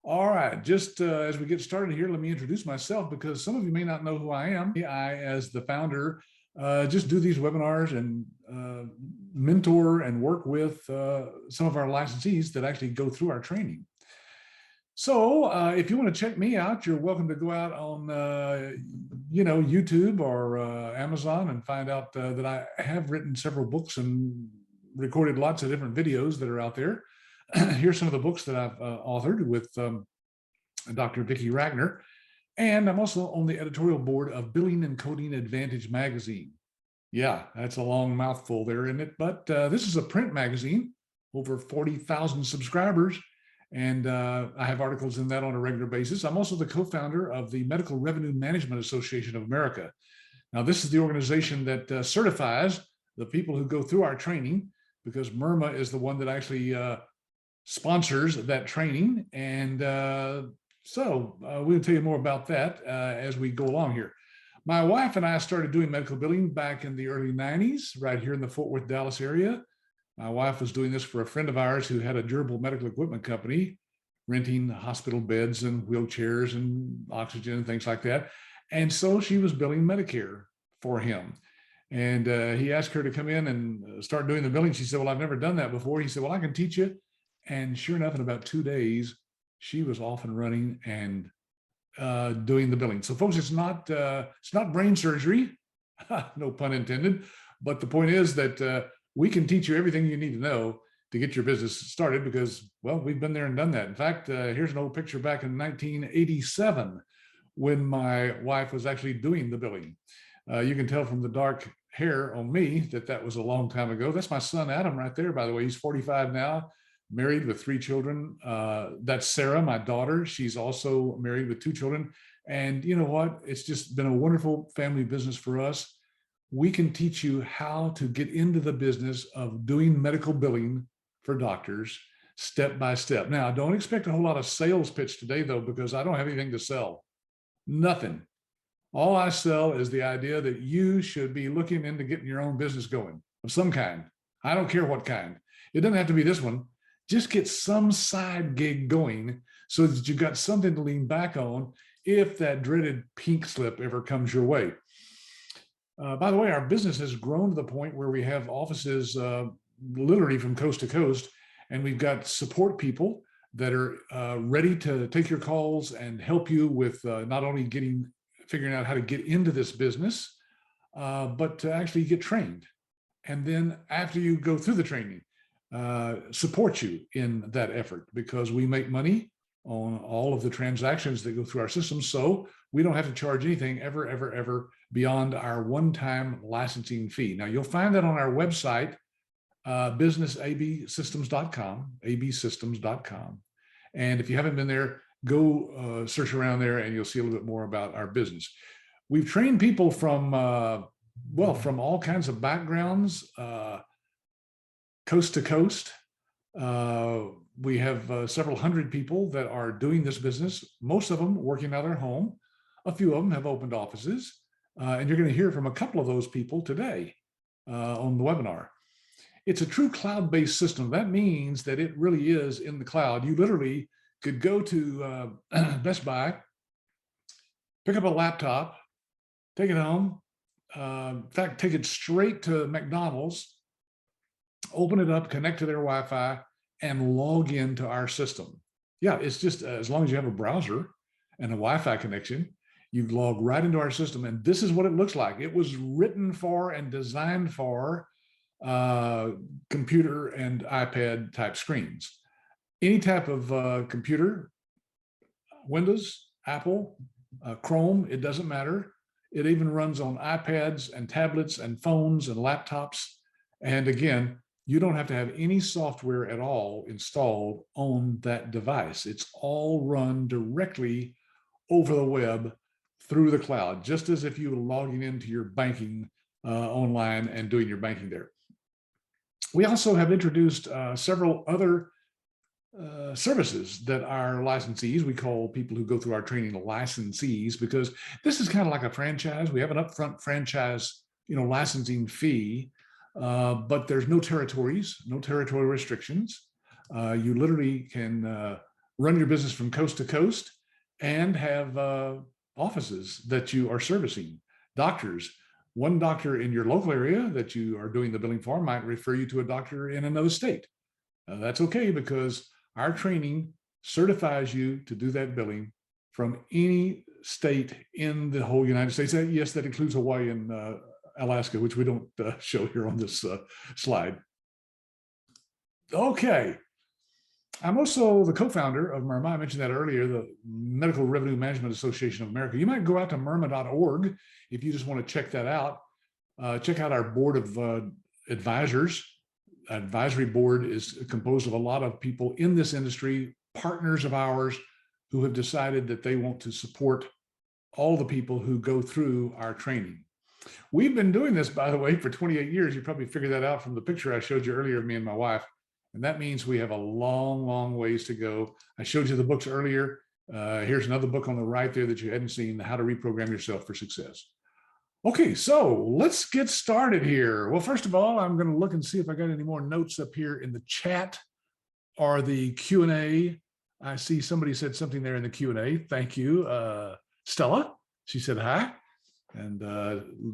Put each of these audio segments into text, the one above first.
All right, just as we get started here, let me introduce myself because some of you may not know who I am. I, as the founder, just do these webinars and mentor and work with some of our licensees that actually go through our training. So if you want to check me out, you're welcome to go out on, YouTube or Amazon and find out that I have written several books and recorded lots of different videos that are out there. Here's some of the books that I've authored with Dr. Vicki Ragnar. And I'm also on the editorial board of Billing and Coding Advantage magazine. Yeah, that's a long mouthful there, isn't it? But this is a print magazine, over 40,000 subscribers. And I have articles in that on a regular basis. I'm also the co-founder of the Medical Revenue Management Association of America. Now, this is the organization that certifies the people who go through our training, because MIRMA is the one that actually sponsors that training. And we'll tell you more about that as we go along here. My wife and I started doing medical billing back in the early 90s, right here in the Fort Worth, Dallas area. My wife was doing this for a friend of ours who had a durable medical equipment company, renting hospital beds and wheelchairs and oxygen and things like that. And so she was billing Medicare for him. And he asked her to come in and start doing the billing. She said, well, I've never done that before. He said, well, I can teach you. And sure enough, in about 2 days, she was off and running and doing the billing. So folks, it's not brain surgery, no pun intended. But the point is that we can teach you everything you need to know to get your business started because, well, we've been there and done that. In fact, here's an old picture back in 1987 when my wife was actually doing the billing. You can tell from the dark hair on me that that was a long time ago. That's my son, Adam, right there, by the way. He's 45 now, married with 3 children. That's Sarah, my daughter. She's also married with 2 children. And you know what? It's just been a wonderful family business for us. We can teach you how to get into the business of doing medical billing for doctors step by step. Now, don't expect a whole lot of sales pitch today, though, because I don't have anything to sell. Nothing. All I sell is the idea that you should be looking into getting your own business going of some kind. I don't care what kind. It doesn't have to be this one. Just get some side gig going so that you've got something to lean back on if that dreaded pink slip ever comes your way. By the way, our business has grown to the point where we have offices literally from coast to coast, and we've got support people that are ready to take your calls and help you with not only figuring out how to get into this business, but to actually get trained. And then after you go through the training, support you in that effort, because we make money on all of the transactions that go through our system. So we don't have to charge anything ever beyond our one-time licensing fee. Now you'll find that on our website, businessabsystems.com, absystems.com. And if you haven't been there, go search around there and you'll see a little bit more about our business. We've trained people from all kinds of backgrounds, coast to coast. We have several hundred people that are doing this business, most of them working out of their home. A few of them have opened offices, and you're going to hear from a couple of those people today on the webinar. It's a true cloud-based system. That means that it really is in the cloud. You literally could go to Best Buy, pick up a laptop, take it home. In fact, take it straight to McDonald's, open it up, connect to their Wi-Fi, and log into our system. Yeah, it's just as long as you have a browser and a Wi-Fi connection, you log right into our system. And this is what it looks like. It was written for and designed for computer and iPad type screens. Any type of computer, Windows, Apple, Chrome, it doesn't matter. It even runs on iPads and tablets and phones and laptops. And again, you don't have to have any software at all installed on that device. It's all run directly over the web through the cloud, just as if you were logging into your banking online and doing your banking there. We also have introduced several other services that our licensees, we call people who go through our training licensees, because this is kind of like a franchise. We have an upfront franchise, licensing fee, but there's no territories, no territory restrictions. You literally can run your business from coast to coast, and have offices that you are servicing. Doctors, one doctor in your local area that you are doing the billing for might refer you to a doctor in another state. That's okay, because our training certifies you to do that billing from any state in the whole United States. Yes, that includes Hawaii and Alaska, which we don't show here on this slide. Okay. I'm also the co-founder of MIRMA. I mentioned that earlier, the Medical Revenue Management Association of America. You might go out to MIRMA.org if you just want to check that out. Check out our board of advisors. Advisory board is composed of a lot of people in this industry, partners of ours, who have decided that they want to support all the people who go through our training. We've been doing this, by the way, for 28 years. You probably figured that out from the picture I showed you earlier of me and my wife. And that means we have a long, long ways to go. I showed you the books earlier. Here's another book on the right there that you hadn't seen, How to Reprogram Yourself for Success. Okay, so let's get started here. Well, first of all, I'm going to look and see if I got any more notes up here in the chat or the Q&A. I see somebody said something there in the Q&A. Thank you. Stella, she said hi. And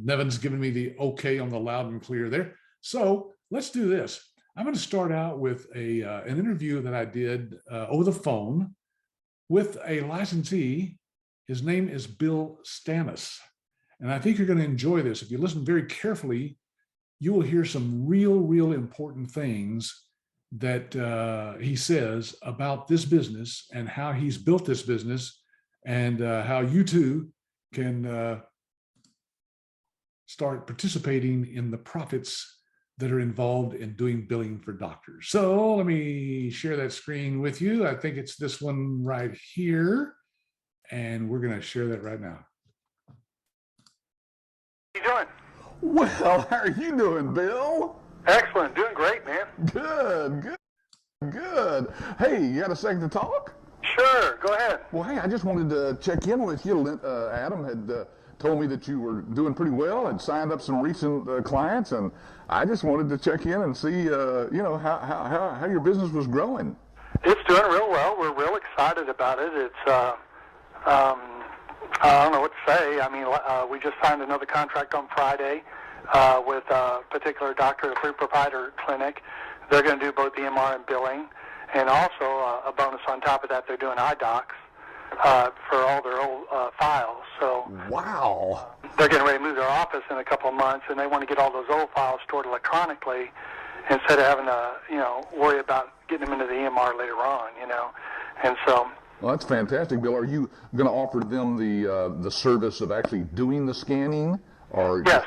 Nevin's given me the okay on the loud and clear there. So let's do this. I'm going to start out with an interview that I did over the phone with a licensee. His name is Bill Stanis. And I think you're going to enjoy this. If you listen very carefully, you will hear some real important things that he says about this business and how he's built this business, and how you too can start participating in the profits that are involved in doing billing for doctors. So let me share that screen with you. I think it's this one right here. And we're going to share that right now. How you doing? Well, how are you doing, Bill? Excellent. Doing great, man. Good. Hey, you got a second to talk? Sure. Go ahead. Well, hey, I just wanted to check in with you. Adam had told me that you were doing pretty well and signed up some recent clients, and I just wanted to check in and see, how your business was growing. It's doing real well. We're real excited about it. It's, I don't know what to say. I mean, we just signed another contract on Friday with a particular doctor at a free provider clinic. They're going to do both EMR and billing, and also a bonus on top of that, they're doing iDocs for all their old files. So wow, they're getting ready to move their office in a couple of months, and they want to get all those old files stored electronically instead of having to, worry about getting them into the EMR later on, And so. Well, that's fantastic, Bill. Are you going to offer them the service of actually doing the scanning? Or yes,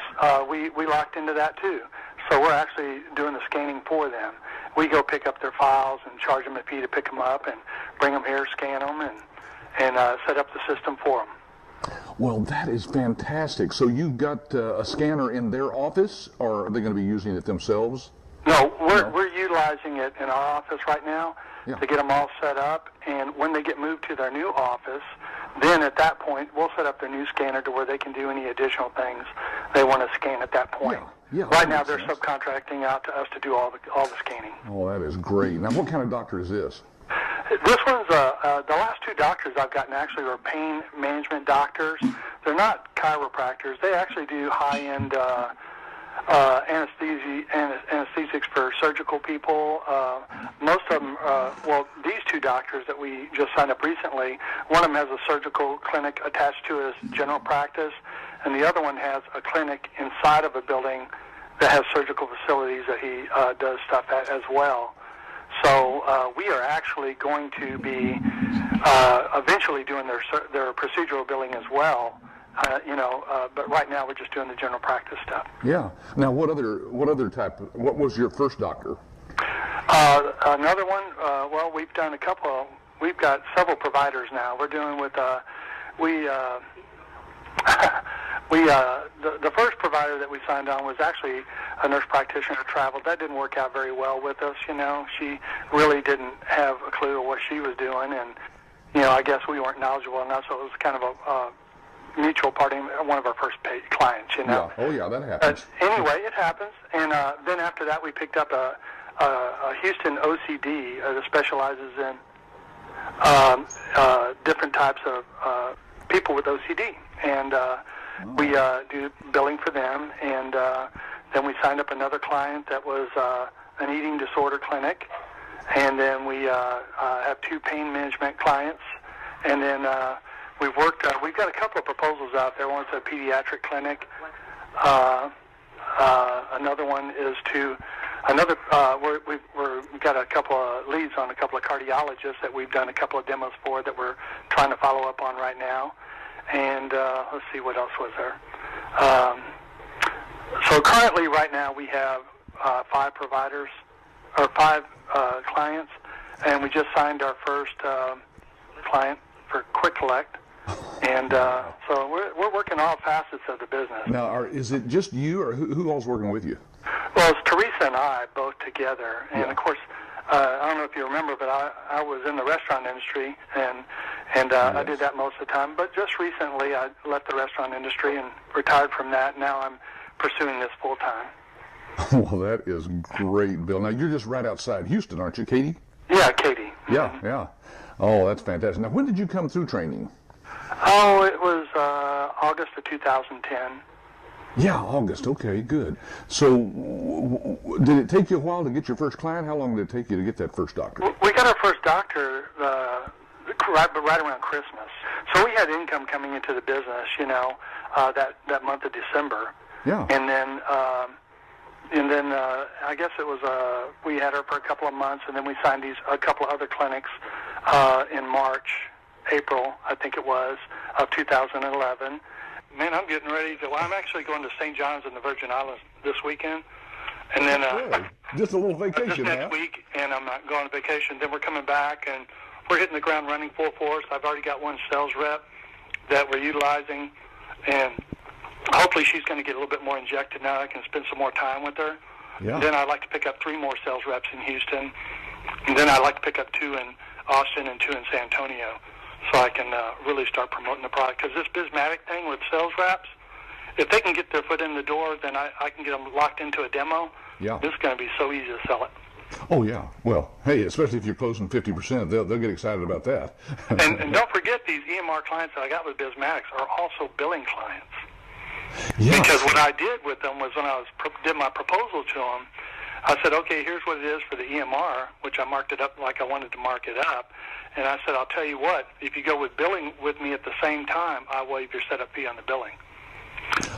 we locked into that too. So we're actually doing the scanning for them. We go pick up their files and charge them a fee to pick them up and bring them here, scan them, and set up the system for them. Well, that is fantastic. So you've got a scanner in their office, or are they going to be using it themselves? No, we're utilizing it in our office right now to get them all set up. And when they get moved to their new office, then at that point, we'll set up their new scanner to where they can do any additional things they want to scan at that point. Yeah, right now, they're subcontracting out to us to do all the scanning. Oh, that is great. Now, what kind of doctor is this? This one's, the last two doctors I've gotten actually are pain management doctors. They're not chiropractors. They actually do high-end anesthesics for surgical people. Most of them, these two doctors that we just signed up recently, one of them has a surgical clinic attached to his general practice, and the other one has a clinic inside of a building that has surgical facilities that he does stuff at as well. So we are actually going to be eventually doing their procedural billing as well. But right now we're just doing the general practice stuff. Yeah. Now, what was your first doctor? Another one. We've done a couple. We've got several providers now. We're doing with the first provider that we signed on was actually a nurse practitioner who traveled. That didn't work out very well with us. She really didn't have a clue of what she was doing, and I guess we weren't knowledgeable enough. So it was kind of a mutual party, one of our first paid clients, Yeah. Oh, yeah, that happens. But anyway, it happens. And then after that, we picked up a Houston OCD that specializes in different types of people with OCD, and we do billing for them. And then we signed up another client that was an eating disorder clinic, and then we have 2 pain management clients, and then we've got a couple of proposals out there. One's a pediatric clinic. Another one is we've got a couple of leads on a couple of cardiologists that we've done a couple of demos for that we're trying to follow up on right now. And let's see, what else was there? So currently, right now, we have 5 providers, or 5 clients, and we just signed our first client for Quick Collect. And so we're working all facets of the business. Now, is it just you, or who all's working with you? Well, it's Teresa and I both together. And, Yeah. of course, I don't know if you remember, but I was in the restaurant industry, and I did that most of the time. But just recently, I left the restaurant industry and retired from that. Now I'm pursuing this full-time. Well, that is great, Bill. Now, you're just right outside Houston, aren't you, Katie? Yeah, Katie. Yeah, yeah. Oh, that's fantastic. Now, when did you come through training? Oh, it was August of 2010. Yeah, August. Okay, good. So, did it take you a while to get your first client? How long did it take you to get that first doctor? We got our first doctor right around Christmas. So we had income coming into the business, that month of December. Yeah. And then I guess it was we had her for a couple of months, and then we signed a couple of other clinics in March, April, I think it was, of 2011. Man, I'm getting ready to. Well, I'm actually going to St. John's in the Virgin Islands this weekend, and then Really? Just a little vacation, just next week, and I'm not going on vacation. Then we're coming back, and we're hitting the ground running full force. I've already got 1 sales rep that we're utilizing, and hopefully she's going to get a little bit more injected now. I can spend some more time with her. Yeah. Then I'd like to pick up 3 more sales reps in Houston, and then I'd like to pick up 2 in Austin and 2 in San Antonio, so I can really start promoting the product. Because this Bismatic thing with sales reps, if they can get their foot in the door, then I can get them locked into a demo. Yeah. This is going to be so easy to sell it. Oh, yeah. Well, hey, especially if you're closing 50%, they'll get excited about that. and don't forget, these EMR clients that I got with Bismatics are also billing clients. Yeah. Because what I did with them was when I did my proposal to them, I said, okay, here's what it is for the EMR, which I marked it up like I wanted to mark it up. And I said, I'll tell you what, if you go with billing with me at the same time, I'll waive your setup fee on the billing.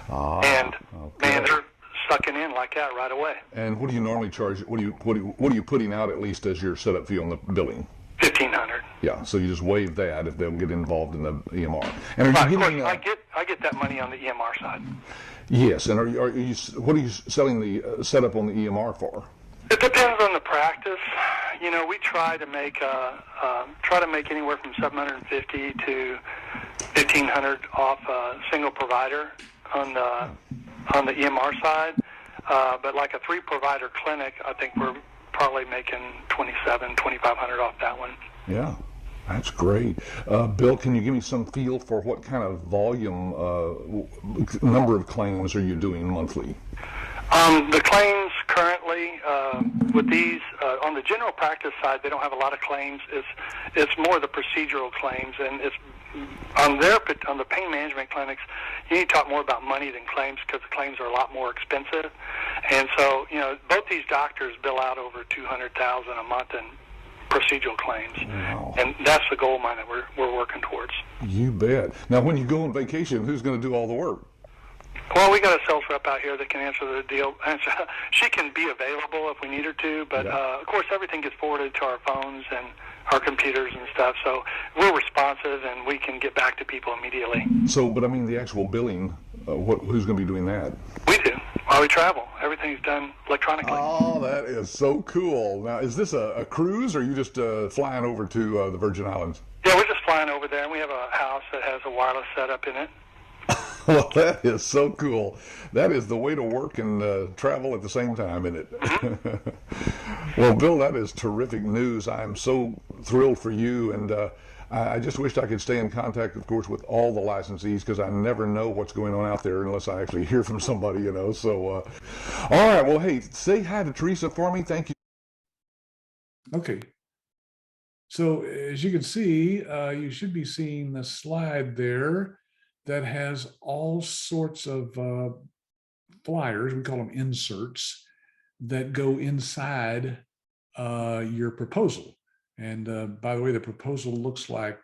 And, man, they're sucking in like that right away. And what do you normally charge? What are you putting out at least as your setup fee on the billing? $1,500. Yeah, so you just waive that if they'll get involved in the EMR. And are Right, you of getting? course, I get that money on the EMR side. Yes, and what are you selling the setup on the EMR for? It depends on the practice. We try to make anywhere from $750 to $1,500 off a single provider on the EMR side. But like a 3-provider clinic, I think we're probably making $2,500 off that one. Yeah, that's great. Bill, can you give me some feel for what kind of volume, number of claims are you doing monthly? The claims currently with these on the general practice side, they don't have a lot of claims. It's more the procedural claims, and it's on the pain management clinics. You need to talk more about money than claims because the claims are a lot more expensive. And so, both these doctors bill out over $200,000 a month in procedural claims. Wow. And that's the goal mine that we're working towards. You bet. Now, when you go on vacation, who's going to do all the work? Well, we got a sales rep out here that can answer the deal. She can be available if we need her to, but of course everything gets forwarded to our phones and our computers and stuff, so we're responsive and we can get back to people immediately. So, but I mean the actual billing, who's going to be doing that? We do. While we travel, everything's done electronically. Oh, that is so cool. Now, is this a cruise, or are you just flying over to the Virgin Islands? Yeah, we're just flying over there, and we have a house that has a wireless setup in it. Well, that is so cool. That is the way to work and travel at the same time, isn't it? Well, Bill, that is terrific news. I'm so thrilled for you, and I just wished I could stay in contact, of course, with all the licensees, because I never know what's going on out there unless I actually hear from somebody, So, all right. Well, hey, say hi to Teresa for me. Thank you. Okay. So as you can see, you should be seeing the slide there that has all sorts of flyers, we call them inserts, that go inside your proposal. And by the way, the proposal looks like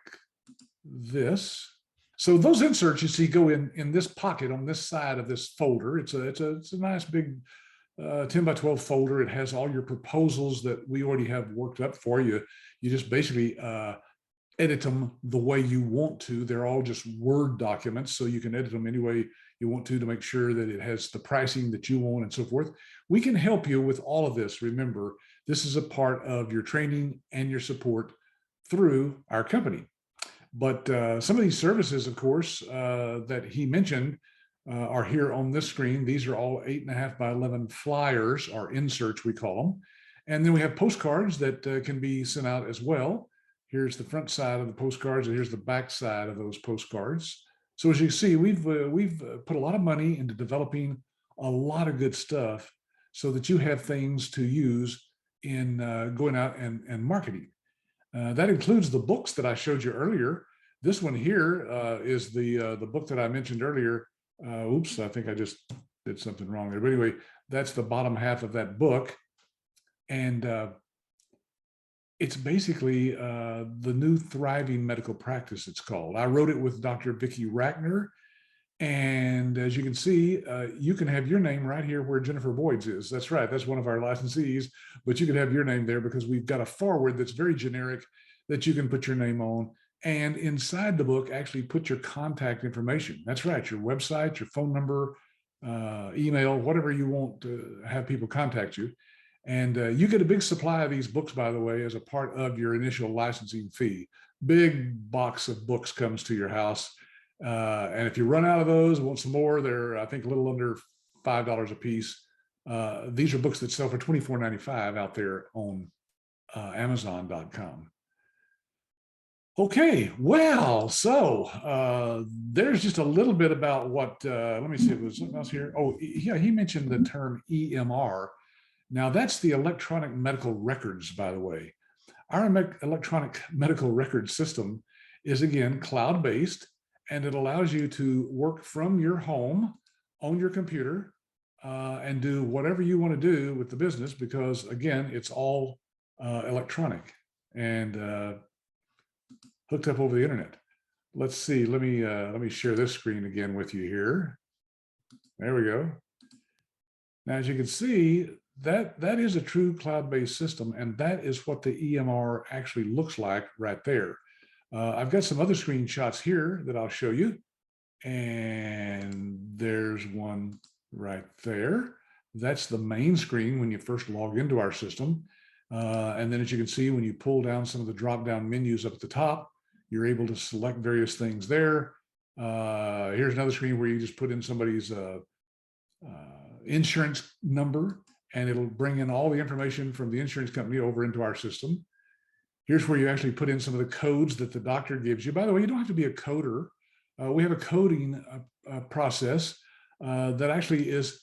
this. So those inserts you see go in this pocket on this side of this folder. It's a nice big 10 by 12 folder. It has all your proposals that we already have worked up for you. You just basically edit them the way you want to. They're all just Word documents, so you can edit them any way you want to make sure that it has the pricing that you want and so forth. We can help you with all of this. Remember, this is a part of your training and your support through our company. But some of these services, of course, that he mentioned are here on this screen. These are all 8.5 by 11 flyers, or inserts, we call them. And then we have postcards that can be sent out as well. Here's the front side of the postcards, and here's the back side of those postcards. So as you see, we've put a lot of money into developing a lot of good stuff so that you have things to use in going out and marketing. That includes the books that I showed you earlier. This one here is the book that I mentioned earlier. Oops, I think I just did something wrong there. But anyway, that's the bottom half of that book. And it's basically the new thriving medical practice, it's called. I wrote it with Dr. Vicki Rackner. And as you can see, you can have your name right here where Jennifer Boyd's is. That's right, that's one of our licensees, but you can have your name there because we've got a foreword that's very generic that you can put your name on. And inside the book, actually put your contact information. That's right, your website, your phone number, email, whatever you want to have people contact you. And you get a big supply of these books, by the way, as a part of your initial licensing fee. Big box of books comes to your house. And if you run out of those, want some more, they're, I think, a little under $5 a piece. These are books that sell for $24.95 out there on Amazon.com. Okay, well, so there's just a little bit about what, let me see if there's something else here. Oh, yeah, he mentioned the term EMR. Now, that's the electronic medical records, by the way. Our electronic medical record system is, again, cloud-based, and it allows you to work from your home on your computer and do whatever you want to do with the business because, again, it's all electronic and hooked up over the internet. Let's see. Let me share this screen again with you here. There we go. Now, as you can see, that is a true cloud-based system, and that is what the EMR actually looks like right there. I've got some other screenshots here that I'll show you. And there's one right there. That's the main screen when you first log into our system. And then as you can see, when you pull down some of the drop-down menus up at the top, you're able to select various things there. Here's another screen where you just put in somebody's insurance number, and it'll bring in all the information from the insurance company over into our system. Here's where you actually put in some of the codes that the doctor gives you. By the way, you don't have to be a coder. We have a coding process that actually is,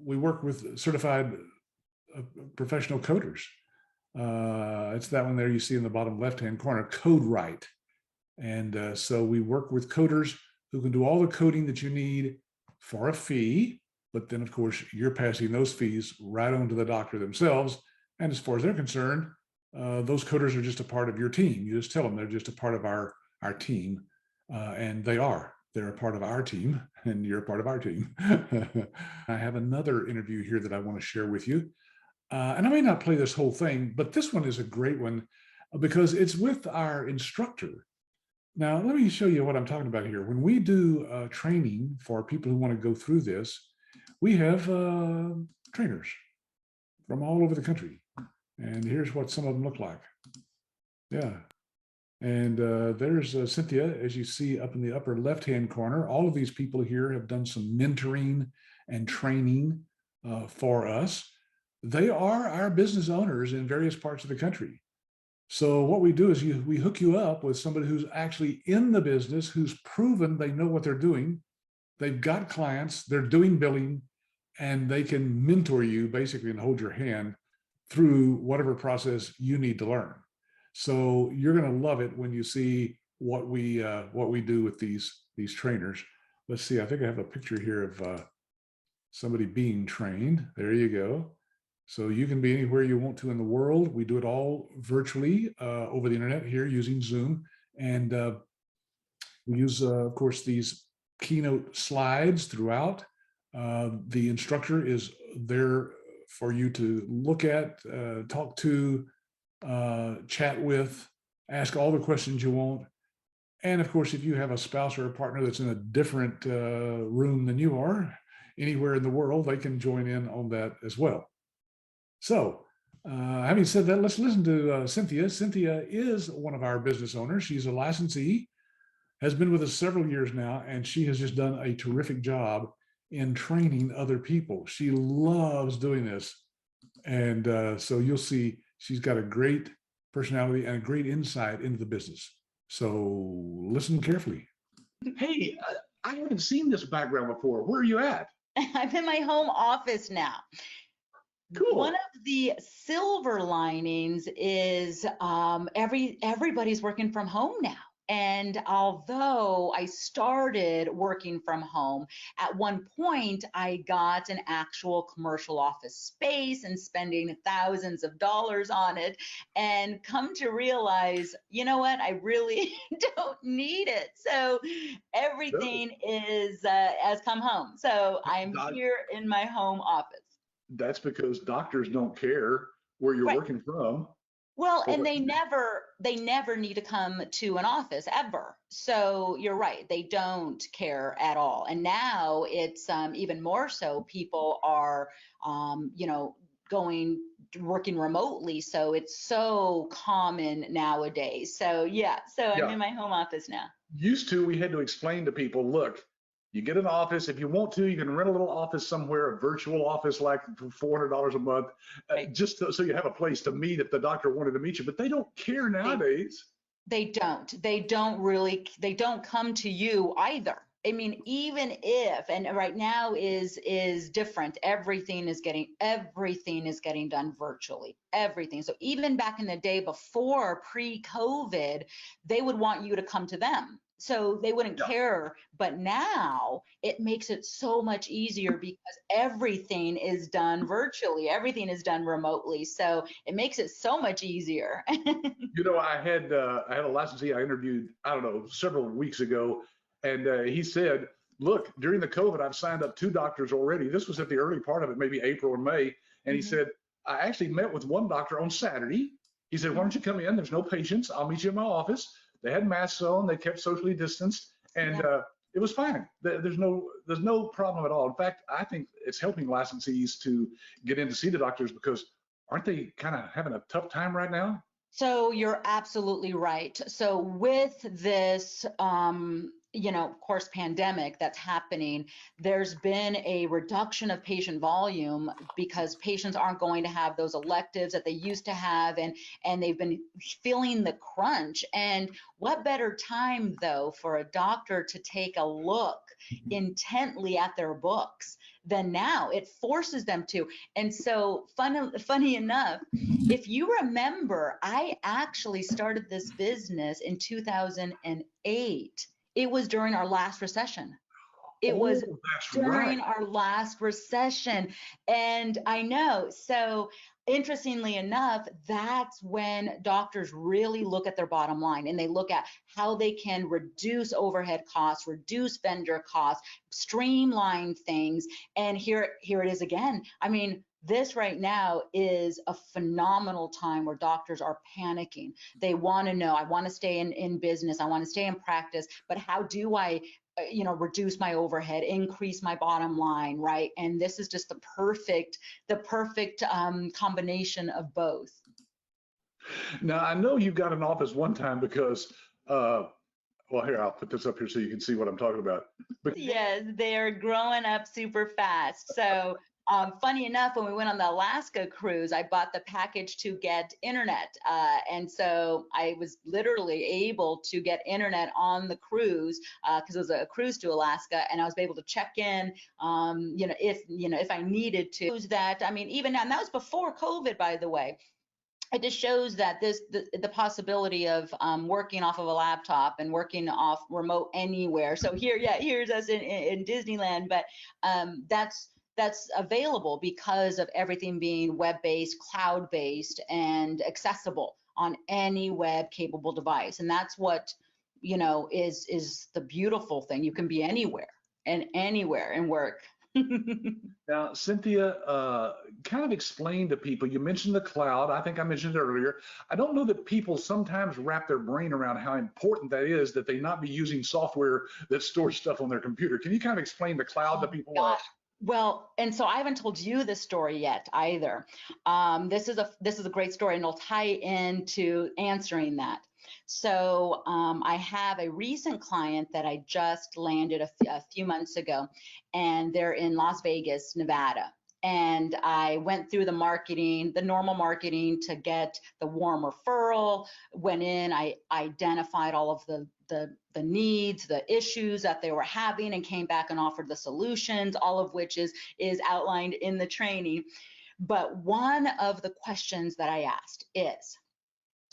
we work with certified professional coders. It's that one there you see in the bottom left-hand corner, Code Right. And so we work with coders who can do all the coding that you need for a fee, but then of course you're passing those fees right on to the doctor themselves. And as far as they're concerned, those coders are just a part of your team. You just tell them they're just a part of our team, and they're a part of our team, and you're a part of our team. I have another interview here that I want to share with you. And I may not play this whole thing, but this one is a great one because it's with our instructor. Now, let me show you what I'm talking about here. When we do training for people who want to go through this, we have trainers from all over the country. And here's what some of them look like. Yeah. And there's Cynthia, as you see up in the upper left-hand corner. All of these people here have done some mentoring and training for us. They are our business owners in various parts of the country. So what we do is we hook you up with somebody who's actually in the business, who's proven they know what they're doing. They've got clients, they're doing billing, and they can mentor you basically and hold your hand through whatever process you need to learn. So you're going to love it when you see what we do with these trainers. Let's see. I think I have a picture here of somebody being trained. There you go. So you can be anywhere you want to in the world. We do it all virtually over the internet here using Zoom, and we use, of course, these keynote slides throughout. The instructor is there for you to look at, talk to, chat with, ask all the questions you want. And of course, if you have a spouse or a partner that's in a different room than you are, anywhere in the world, they can join in on that as well. So, having said that, let's listen to Cynthia. Cynthia is one of our business owners. She's a licensee, has been with us several years now, and she has just done a terrific job in training other people. She loves doing this. And so you'll see she's got a great personality and a great insight into the business. So listen carefully. Hey, I haven't seen this background before. Where are you at? I'm in my home office now. Cool. One of the silver linings is everybody's working from home now. And although I started working from home, at one point I got an actual commercial office space and spending thousands of dollars on it, and come to realize, you know what, I really don't need it. So everything has come home. So I'm here in my home office. That's because doctors don't care where you're Right. working from. Well, or and what they you do. never need to come to an office ever. So you're right, they don't care at all. And now it's even more so. People are, working remotely. So it's so common nowadays. So yeah, so I'm Yeah. in my home office now. Used to, we had to explain to people, look, you get an office. If you want to, you can rent a little office somewhere, a virtual office, like for $400 a month, Right. just so you have a place to meet if the doctor wanted to meet you. But they don't care nowadays. They don't come to you either. I mean, even if, and right now is different. Everything is getting done virtually, everything. So even back in the day before pre-COVID, they would want you to come to them. So they wouldn't care. But now it makes it so much easier because everything is done virtually, everything is done remotely. So it makes it so much easier. You know, I had a licensee I interviewed, I don't know, several weeks ago, and he said, look, during the COVID, I've signed up 2 doctors already. This was at the early part of it, maybe April or May. And he said, I actually met with one doctor on Saturday. He said, why don't you come in? There's no patients. I'll meet you in my office. They had masks on. They kept socially distanced, and it was fine. There's no problem at all. In fact, I think it's helping licensees to get in to see the doctors, because aren't they kind of having a tough time right now? So you're absolutely right. So with this, of course, pandemic that's happening, there's been a reduction of patient volume because patients aren't going to have those electives that they used to have, and they've been feeling the crunch. And what better time, though, for a doctor to take a look intently at their books than now? It forces them to. And so funny enough, if you remember, I actually started this business in 2008. It was during our last recession. It was during our last recession. And I know, so interestingly enough, that's when doctors really look at their bottom line, and they look at how they can reduce overhead costs, reduce vendor costs, streamline things. And here it is again. I mean, this right now is a phenomenal time where doctors are panicking. They want to know, I want to stay in business, I want to stay in practice, but how do I reduce my overhead, increase my bottom line, right? And this is just the perfect combination of both. Now, I know you got an office one time because, well, here, I'll put this up here so you can see what I'm talking about. Yes, they're growing up super fast. So funny enough, when we went on the Alaska cruise, I bought the package to get internet. And so I was literally able to get internet on the cruise because it was a cruise to Alaska, and I was able to check in, if I needed to. That, I mean, even now, and that was before COVID, by the way. it just shows that the possibility of working off of a laptop and working off remote anywhere. So here's us in Disneyland, but that's available because of everything being web-based, cloud-based, and accessible on any web-capable device. And that's what, you know, is the beautiful thing. You can be anywhere and work. Now, Cynthia, kind of explain to people, you mentioned the cloud. I think I mentioned it earlier. I don't know that people sometimes wrap their brain around how important that is, that they not be using software that stores stuff on their computer. Can you kind of explain the cloud to people? Well, and so I haven't told you this story yet either. This is a great story, and it'll tie into answering that. So I have a recent client that I just landed a few months ago, and they're in Las Vegas, Nevada. And I went through the marketing, the normal marketing to get the warm referral, went in, I identified all of the needs, the issues that they were having, and came back and offered the solutions, all of which is outlined in the training. But one of the questions that I asked is,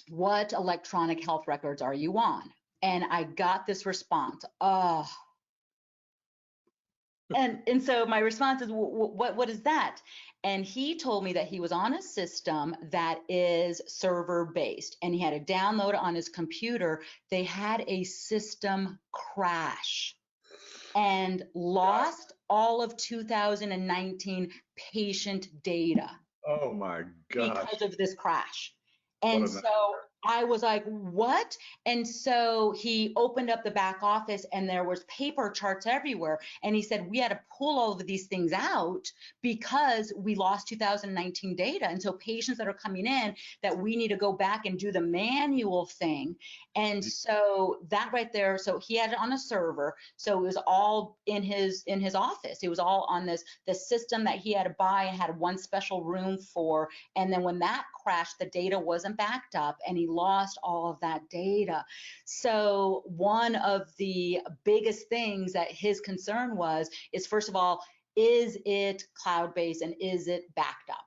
what electronic health records are you on? And I got this response, oh. And so my response is, what is that? And he told me that he was on a system that is server based, and he had to download it on his computer. They had a system crash and lost all of 2019 patient data. Oh my gosh. Because of this crash. And so I was like, what? And so he opened up the back office, and there was paper charts everywhere. And he said, we had to pull all of these things out because we lost 2019 data. And so patients that are coming in, that we need to go back and do the manual thing. And so that right there, so he had it on a server. So it was all in his office. It was all on the system that he had to buy and had one special room for. And then when that crashed, the data wasn't backed up, and he lost all of that data. So one of the biggest things that his concern was is, first of all, is it cloud-based and is it backed up?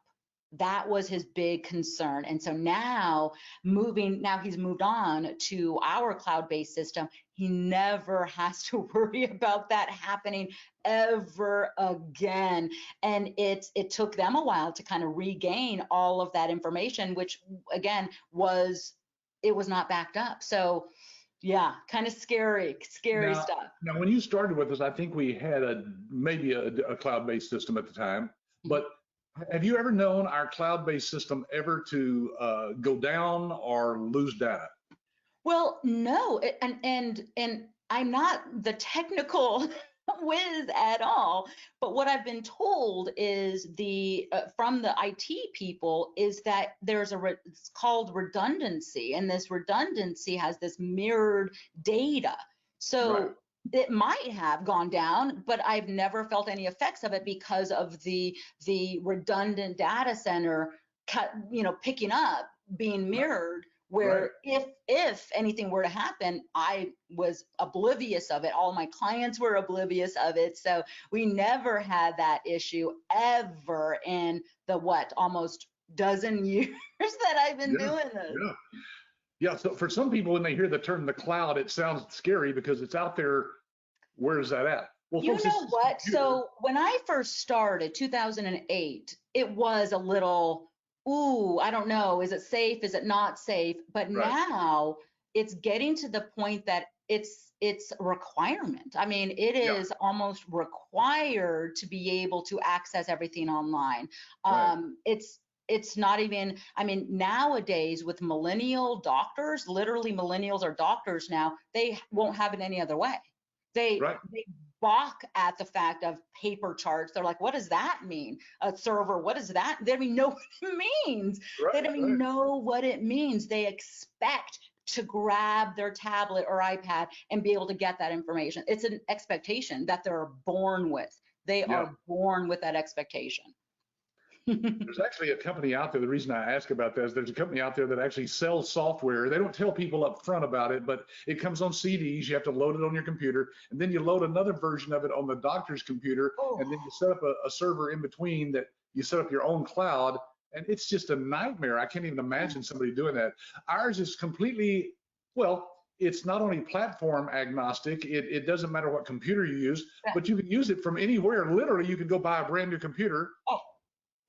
That was his big concern. And so now he's moved on to our cloud-based system. He never has to worry about that happening ever again. And it took them a while to kind of regain all of that information, which again was not backed up. So yeah, kind of scary stuff. Now, when you started with us, I think we had maybe a cloud-based system at the time, but have you ever known our cloud-based system ever to go down or lose data? Well, no, and I'm not the technical whiz at all, but what I've been told is from the IT people is that there's it's called redundancy, and this redundancy has this mirrored data. So right. It might have gone down, but I've never felt any effects of it because of the redundant data center picking up, being mirrored. Where right. if anything were to happen, I was oblivious of it. All my clients were oblivious of it. So we never had that issue ever in the almost dozen years that I've been doing this. Yeah. So for some people, when they hear the term the cloud, it sounds scary because it's out there. Where is that at? Well, you know what? So when I first started, 2008, it was a little, ooh, I don't know. Is it safe? Is it not safe? But right. Now it's getting to the point that it's a requirement. I mean, it is almost required to be able to access everything online. Right. It's not even, I mean, nowadays with millennial doctors, literally millennials are doctors now, they won't have it any other way. They balk at the fact of paper charts. They're like, what does that mean? A server, what is that? They don't even know what it means. Right, they don't even know what it means. They expect to grab their tablet or iPad and be able to get that information. It's an expectation that they're born with. They are born with that expectation. There's actually a company out there. The reason I ask about this, there's a company out there that actually sells software. They don't tell people up front about it, but it comes on CDs. You have to load it on your computer, and then you load another version of it on the doctor's computer, and then you set up a server in between that you set up your own cloud, And it's just a nightmare. I can't even imagine somebody doing that. Ours is completely, well, it's not only platform agnostic, it doesn't matter what computer you use, Yeah. but you can use it from anywhere. Literally, you could go buy a brand new computer,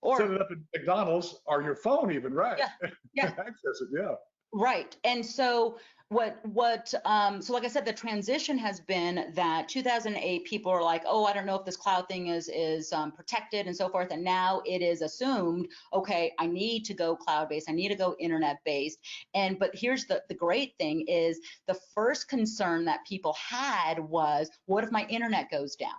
Or set it up at McDonald's or your phone even, right? Yeah. Access it, yeah. right. And so so like I said, the transition has been that 2008 people are like, oh, I don't know if this cloud thing is protected and so forth. And now it is assumed, okay, I need to go cloud-based. I need to go internet-based. But here's the great thing is the first concern that people had was, what if my internet goes down?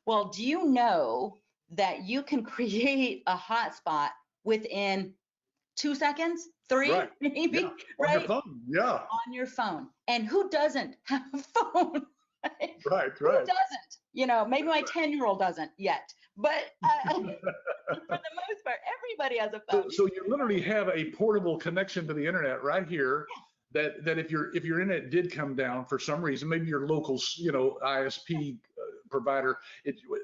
Well, do you know that you can create a hotspot within 2 seconds, 3, Right. maybe, Yeah. right? On your phone, yeah. On your phone. And who doesn't have a phone? Right. Who doesn't? Maybe my 10-year-old doesn't yet, but for the most part, everybody has a phone. So you literally have a portable connection to the internet right here. Yeah. That if your internet did come down for some reason, maybe your local ISP provider,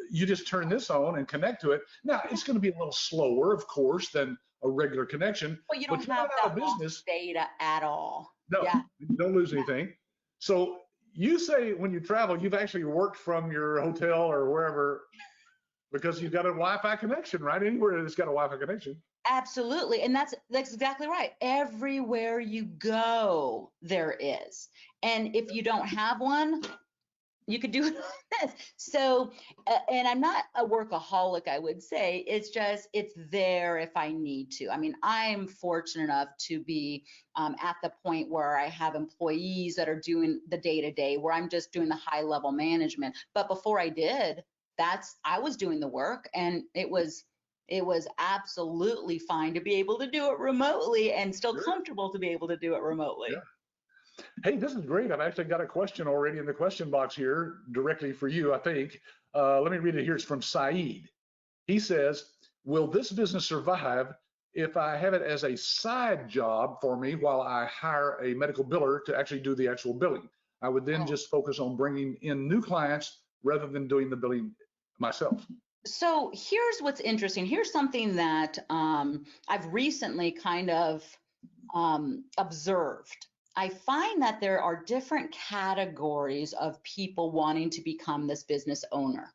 you just turn this on and connect to it. Now it's going to be a little slower, of course, than a regular connection. Well, you don't but you're have not out that of business data at all. No, Yeah. you don't lose anything. So you say when you travel, you've actually worked from your hotel or wherever because you've got a Wi-Fi connection, right? Anywhere that's got a Wi-Fi connection. Absolutely. And that's exactly right. Everywhere you go, there is. And if you don't have one, you could do this. So, and I'm not a workaholic, I would say. It's just, it's there if I need to. I mean, I'm fortunate enough to be at the point where I have employees that are doing the day-to-day, where I'm just doing the high-level management. But before I did, I was doing the work, and it was absolutely fine to be able to do it remotely and still comfortable to be able to do it remotely. Yeah. Hey, this is great. I've actually got a question already in the question box here directly for you, I think. Let me read it here. It's from Saeed. He says, will this business survive if I have it as a side job for me while I hire a medical biller to actually do the actual billing? I would then just focus on bringing in new clients rather than doing the billing myself. So here's what's interesting. Here's something that I've recently kind of observed. I find that there are different categories of people wanting to become this business owner.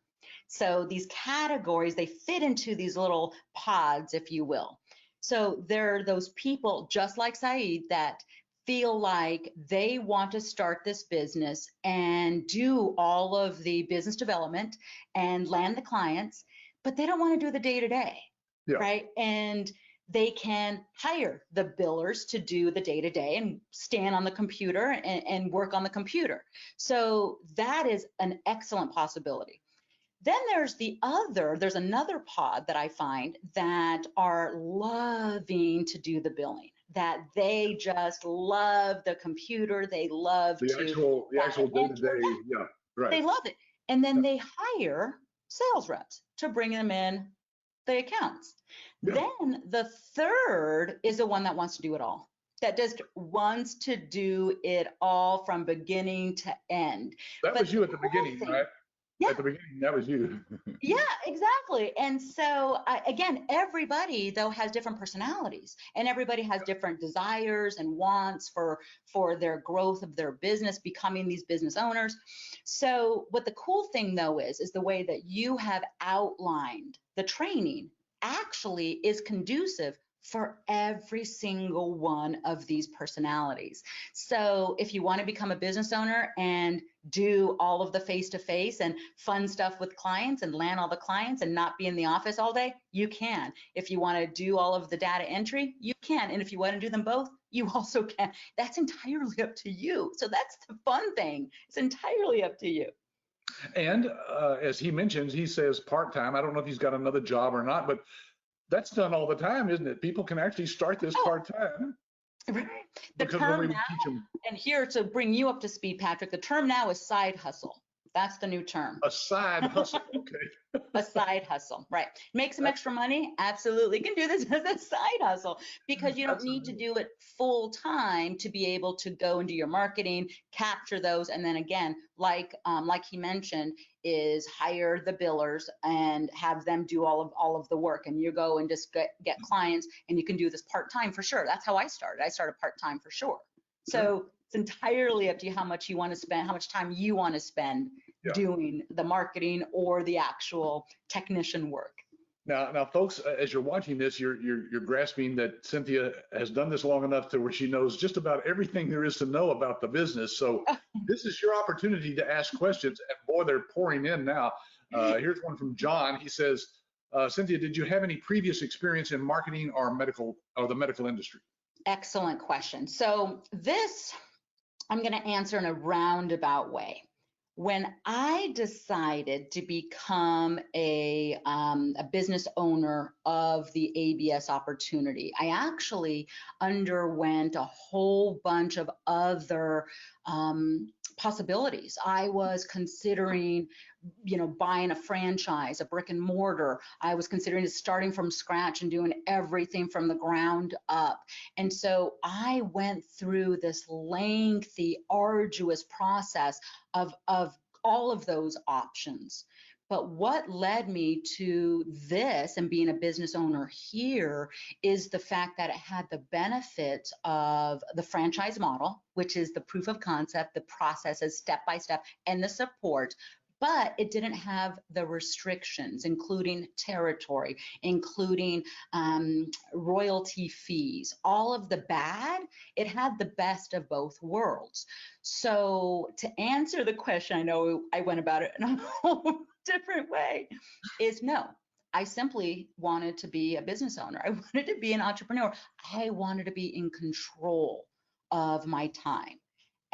So these categories, they fit into these little pods, if you will. So there are those people just like Saeed that feel like they want to start this business and do all of the business development and land the clients, but they don't want to do the day-to-day, right? And they can hire the billers to do the day-to-day and stand on the computer and work on the computer. So that is an excellent possibility. Then there's another pod that I find that are loving to do the billing, that they just love the computer. They love the actual day-to-day. Yeah, right. They love it. And then they hire sales reps to bring them in the accounts. Then the third is the one that wants to do it all, that just wants to do it all from beginning to end. That was you at the beginning, right? Yeah. At the beginning, that was you. Yeah, exactly. And so again, everybody though has different personalities, and everybody has different desires and wants for their growth of their business, becoming these business owners. So what the cool thing though is the way that you have outlined the training actually is conducive for every single one of these personalities. So if you want to become a business owner and do all of the face-to-face and fun stuff with clients and land all the clients and not be in the office all day, you can. If you want to do all of the data entry, you can. And if you want to do them both, you also can. That's entirely up to you. So that's the fun thing. It's entirely up to you. And as he mentions, he says part-time. I don't know if he's got another job or not, but that's done all the time, isn't it? People can actually start this part-time. Right. The term now, and here to bring you up to speed, Patrick, the term now is side hustle. That's the new term. A side hustle, okay. A side hustle, right? Make some extra money? Absolutely. You can do this as a side hustle because you don't need to do it full time to be able to go and do your marketing, capture those, and then again, like he mentioned, is hire the billers and have them do all of the work, and you go and just get clients, and you can do this part time for sure. That's how I started. I started part time for sure. So it's entirely up to you how much you want to spend, how much time you want to spend doing the marketing or the actual technician work. Now, folks, as you're watching this, you're grasping that Cynthia has done this long enough to where she knows just about everything there is to know about the business. So this is your opportunity to ask questions, and boy, they're pouring in now. Here's one from John. He says, Cynthia, did you have any previous experience in marketing or the medical industry? Excellent question. So this, I'm going to answer in a roundabout way. When I decided to become a business owner of the ABS opportunity, I actually underwent a whole bunch of other possibilities. I was considering, buying a franchise, a brick and mortar. I was considering starting from scratch and doing everything from the ground up. And so I went through this lengthy, arduous process of all of those options. But what led me to this and being a business owner here is the fact that it had the benefit of the franchise model, which is the proof of concept, the processes step by step, and the support. But it didn't have the restrictions, including territory, including royalty fees, all of the bad. It had the best of both worlds. So to answer the question, I know I went about it in a whole different way, is no. I simply wanted to be a business owner. I wanted to be an entrepreneur. I wanted to be in control of my time.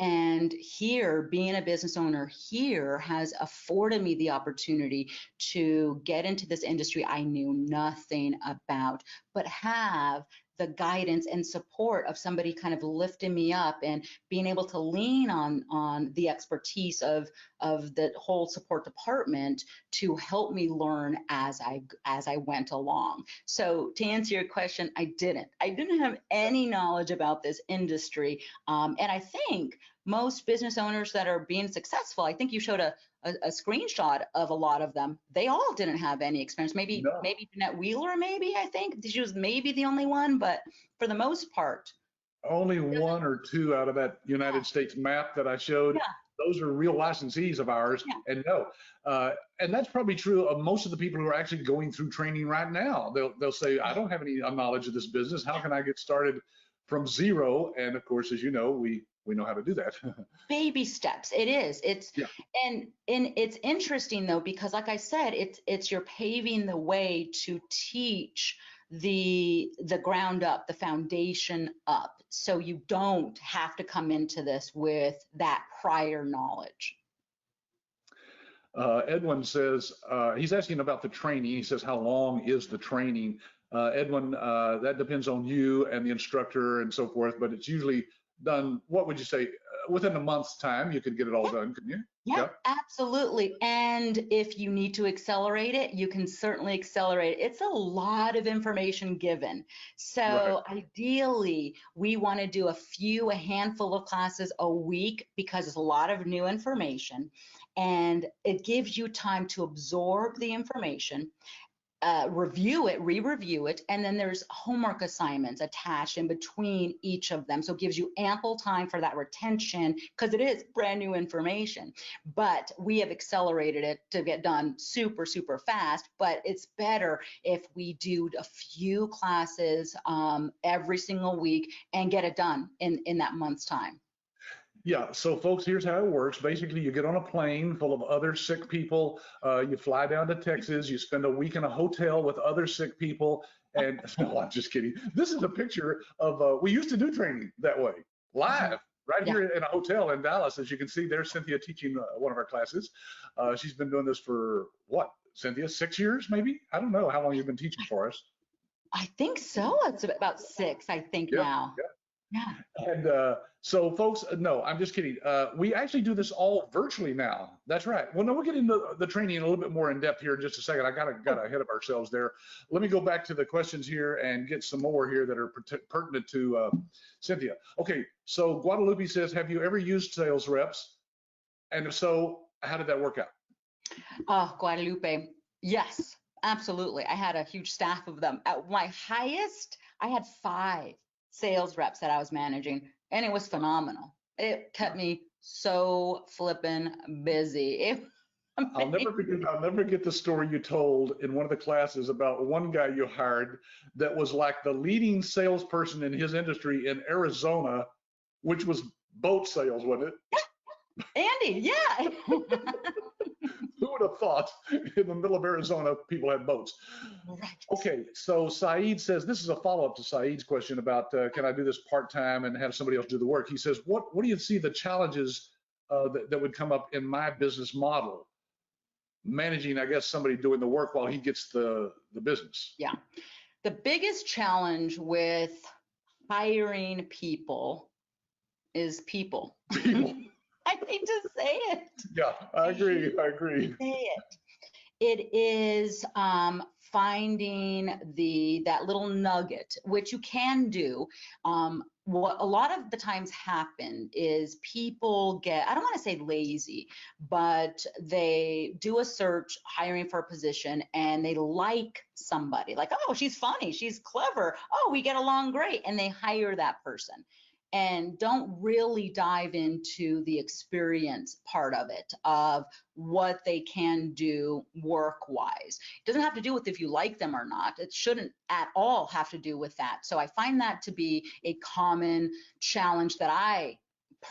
And here, being a business owner here has afforded me the opportunity to get into this industry I knew nothing about, but have the guidance and support of somebody kind of lifting me up and being able to lean on the expertise of the whole support department to help me learn as I went along. So to answer your question, I didn't have any knowledge about this industry. And I think most business owners that are being successful, I think you showed a screenshot of a lot of them. They all didn't have any experience. Maybe Jeanette Wheeler, I think she was maybe the only one, but for the most part. Only one or two out of that United States map that I showed. Those are real licensees of ours. And and that's probably true of most of the people who are actually going through training right now. They'll say, I don't have any knowledge of this business. How can I get started from zero? And of course, as you know, we know how to do that. Baby steps. It is. And it's interesting though, because like I said, it's you're paving the way to teach the ground up, the foundation up. So you don't have to come into this with that prior knowledge. Edwin says, he's asking about the training. He says, how long is the training? Edwin, that depends on you and the instructor and so forth, but it's usually done, what would you say, within a month's time, you could get it all done, couldn't you? Yeah, absolutely. And if you need to accelerate it, you can certainly accelerate it. It's a lot of information given. So ideally, we want to do a handful of classes a week because it's a lot of new information. And it gives you time to absorb the information, review it, re-review it, and then there's homework assignments attached in between each of them. So it gives you ample time for that retention because it is brand new information. But we have accelerated it to get done super, super fast. But it's better if we do a few classes every single week and get it done in that month's time. Yeah, so folks, here's how it works. Basically, you get on a plane full of other sick people. You fly down to Texas. You spend a week in a hotel with other sick people. And no, I'm just kidding. This is a picture of, we used to do training that way, live, right here in a hotel in Dallas. As you can see, there's Cynthia teaching one of our classes. She's been doing this for what, Cynthia, 6 years maybe? I don't know how long you've been teaching for us. I think so. It's about 6, I think now. Yeah. And so, folks, no, I'm just kidding. We actually do this all virtually now. That's right. Well, no, we'll get into the training a little bit more in depth here in just a second. I got ahead of ourselves there. Let me go back to the questions here and get some more here that are pertinent to Cynthia. Okay, so Guadalupe says, have you ever used sales reps? And if so, how did that work out? Oh, Guadalupe. Yes, absolutely. I had a huge staff of them. At my highest, I had 5 sales reps that I was managing, and it was phenomenal. It kept me so flippin' busy. I'll never forget the story you told in one of the classes about one guy you hired that was like the leading salesperson in his industry in Arizona, which was boat sales, wasn't it? Andy, yeah. Who would have thought in the middle of Arizona people had boats? Right. Okay, so Saeed says, this is a follow-up to Saeed's question about can I do this part-time and have somebody else do the work? He says, what do you see the challenges that would come up in my business model? Managing, I guess, somebody doing the work while he gets the business. Yeah. The biggest challenge with hiring people is people. I hate to say it. Yeah, I agree. Say it. It is finding that little nugget, which you can do. What a lot of the times happen is people get, I don't want to say lazy, but they do a search hiring for a position and they like somebody, like, oh, she's funny, she's clever, oh, we get along great, and they hire that person and don't really dive into the experience part of it, of what they can do work-wise. It doesn't have to do with if you like them or not. It shouldn't at all have to do with that. So I find that to be a common challenge that I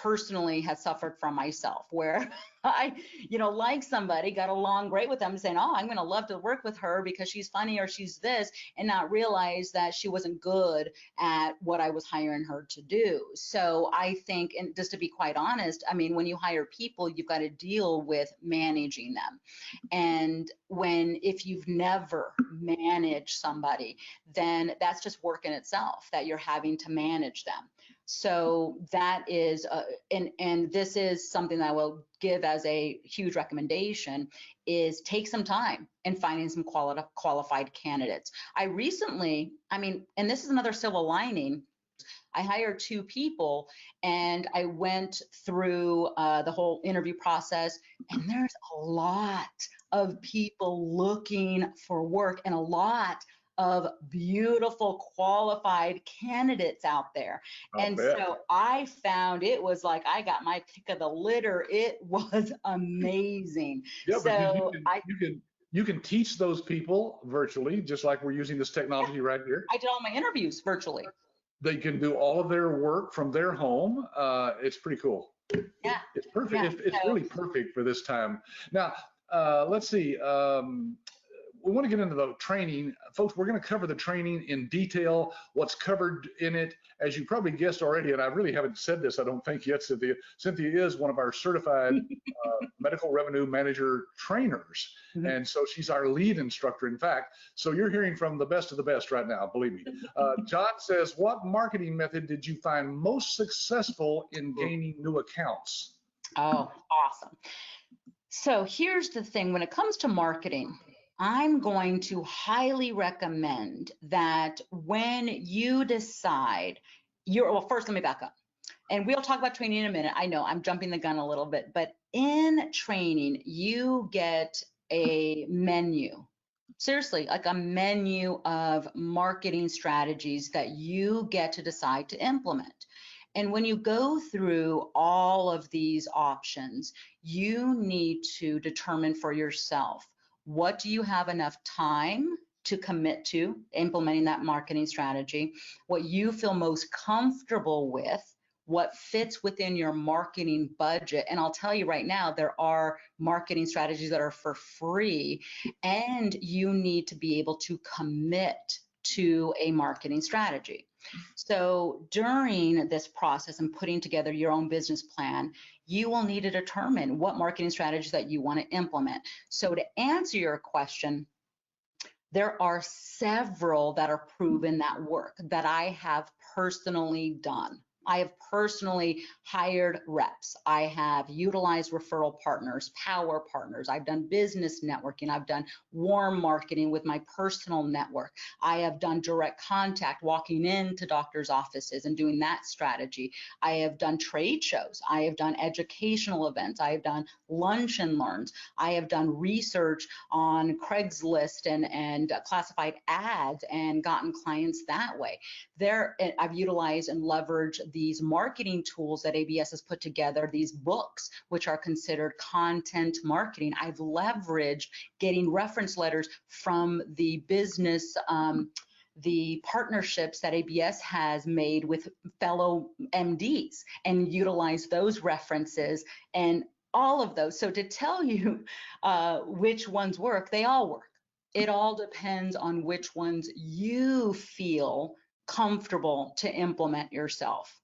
personally have suffered from myself, where I, like somebody, got along great with them, saying, oh, I'm going to love to work with her because she's funny or she's this, and not realize that she wasn't good at what I was hiring her to do. So I think, and just to be quite honest, I mean, when you hire people, you've got to deal with managing them. And if you've never managed somebody, then that's just work in itself, that you're having to manage them. So that is, and this is something that I will give as a huge recommendation, is take some time in finding some qualified candidates. I recently, and this is another silver lining, I hired 2 people and I went through the whole interview process, and there's a lot of people looking for work and a lot of beautiful qualified candidates out there. So I found it was like I got my pick of the litter. It was amazing. Yeah, so but you can teach those people virtually, just like we're using this technology right here. I did all my interviews virtually. They can do all of their work from their home. It's pretty cool. Yeah. It's perfect. Yeah. It's really perfect for this time. Now, let's see. We want to get into the training. Folks, we're going to cover the training in detail, what's covered in it. As you probably guessed already, and I really haven't said this, I don't think yet, Cynthia. Cynthia is one of our certified medical revenue manager trainers. Mm-hmm. And so she's our lead instructor, in fact. So you're hearing from the best of the best right now, believe me. John says, what marketing method did you find most successful in gaining new accounts? Oh, awesome. So here's the thing. When it comes to marketing, I'm going to highly recommend that when you decide well, first let me back up. And we'll talk about training in a minute. I know I'm jumping the gun a little bit, but in training, you get a menu. Seriously, like a menu of marketing strategies that you get to decide to implement. And when you go through all of these options, you need to determine for yourself, what do you have enough time to commit to implementing that marketing strategy, what you feel most comfortable with, what fits within your marketing budget. And I'll tell you right now, there are marketing strategies that are for free, and you need to be able to commit to a marketing strategy. So during this process and putting together your own business plan, you will need to determine what marketing strategies that you want to implement. So to answer your question, there are several that are proven that work that I have personally done. I have personally hired reps. I have utilized referral partners, power partners. I've done business networking. I've done warm marketing with my personal network. I have done direct contact, walking into doctors' offices and doing that strategy. I have done trade shows. I have done educational events. I have done lunch and learns. I have done research on Craigslist and classified ads and gotten clients that way. I've utilized and leveraged these marketing tools that ABS has put together, these books, which are considered content marketing. I've leveraged getting reference letters from the business, the partnerships that ABS has made with fellow MDs and utilize those references and all of those. So to tell you which ones work, they all work. It all depends on which ones you feel comfortable to implement yourself.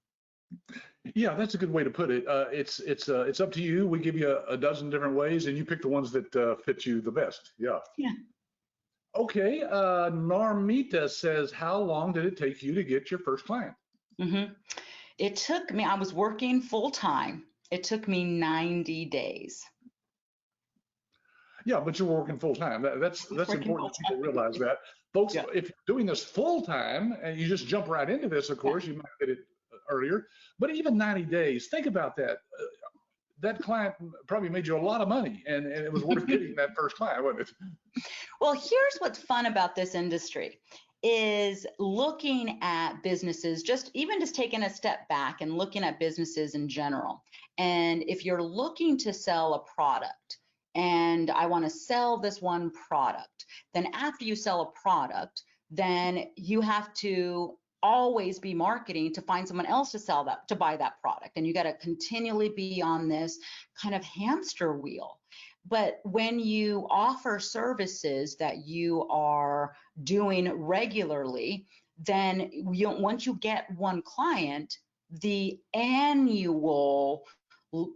Yeah, that's a good way to put it. It's up to you. We give you a dozen different ways, and you pick the ones that fit you the best. Yeah. Yeah. Okay. Narmita says, how long did it take you to get your first client? It took me, I was working full time. It took me 90 days. Yeah, but you're working full time. That's important that people realize that. Folks, Yeah. if you're doing this full time and you just jump right into this, of course, you might get it earlier. But even 90 days, think about that. That client probably made you a lot of money, and it was worth getting that first client, wasn't it? Well, here's what's fun about this industry is looking at businesses, just taking a step back and looking at businesses in general. And if you're looking to sell a product, and I want to sell this one product, then after you sell a product, then you have to always be marketing to find someone else to buy that product. And you got to continually be on this kind of hamster wheel. But when you offer services that you are doing regularly, then once you get one client, the annual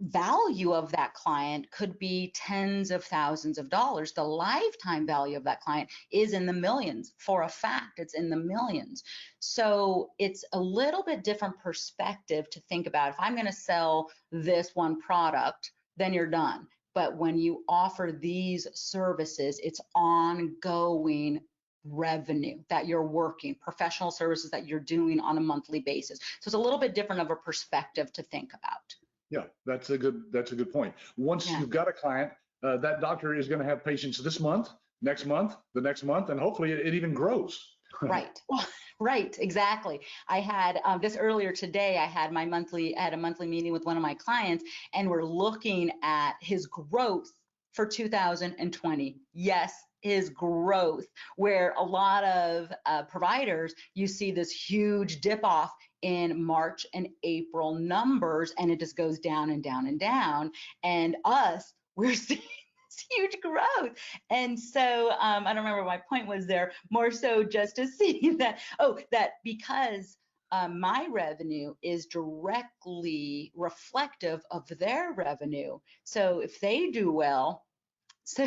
value of that client could be tens of thousands of dollars. The lifetime value of that client is in the millions. For a fact, it's in the millions. So it's a little bit different perspective to think about. If I'm going to sell this one product, then you're done. But when you offer these services, it's ongoing revenue that you're working, professional services that you're doing on a monthly basis. So it's a little bit different of a perspective to think about. Yeah, that's a good point. Once you've got a client, that doctor is going to have patients this month, next month, the next month, and hopefully it even grows. Right. Right. Exactly. I had this earlier today. I had a monthly meeting with one of my clients, and we're looking at his growth for 2020. Yes, his growth, where a lot of providers, you see this huge dip off in March and April numbers, and it just goes down and down and down. And we're seeing this huge growth. And so I don't remember what my point was there, more so just to see that, that because my revenue is directly reflective of their revenue. So if they do well,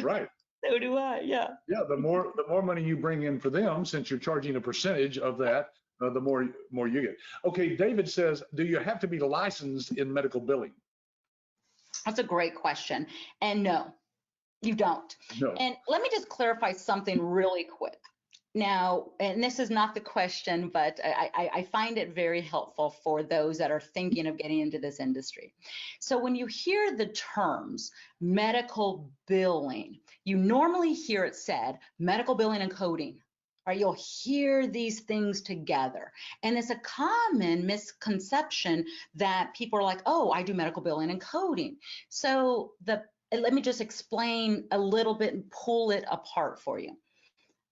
right. So do I, yeah. Yeah, the more money you bring in for them, since you're charging a percentage of that, the more you get. Okay, David says, do you have to be licensed in medical billing? That's a great question. And no, you don't. No. And let me just clarify something really quick. Now, and this is not the question, but I find it very helpful for those that are thinking of getting into this industry. So when you hear the terms medical billing, you normally hear it said medical billing and coding. Right? You'll hear these things together. And it's a common misconception that people are like, oh, I do medical billing and coding. So let me just explain a little bit and pull it apart for you.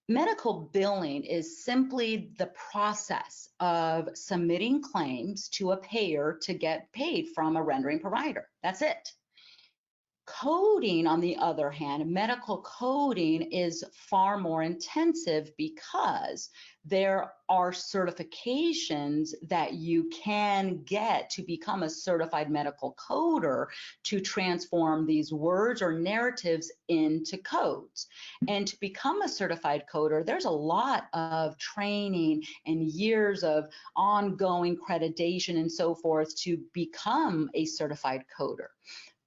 Medical billing is simply the process of submitting claims to a payer to get paid from a rendering provider. That's it. Coding, on the other hand, medical coding is far more intensive because there are certifications that you can get to become a certified medical coder to transform these words or narratives into codes. And to become a certified coder, there's a lot of training and years of ongoing accreditation and so forth to become a certified coder.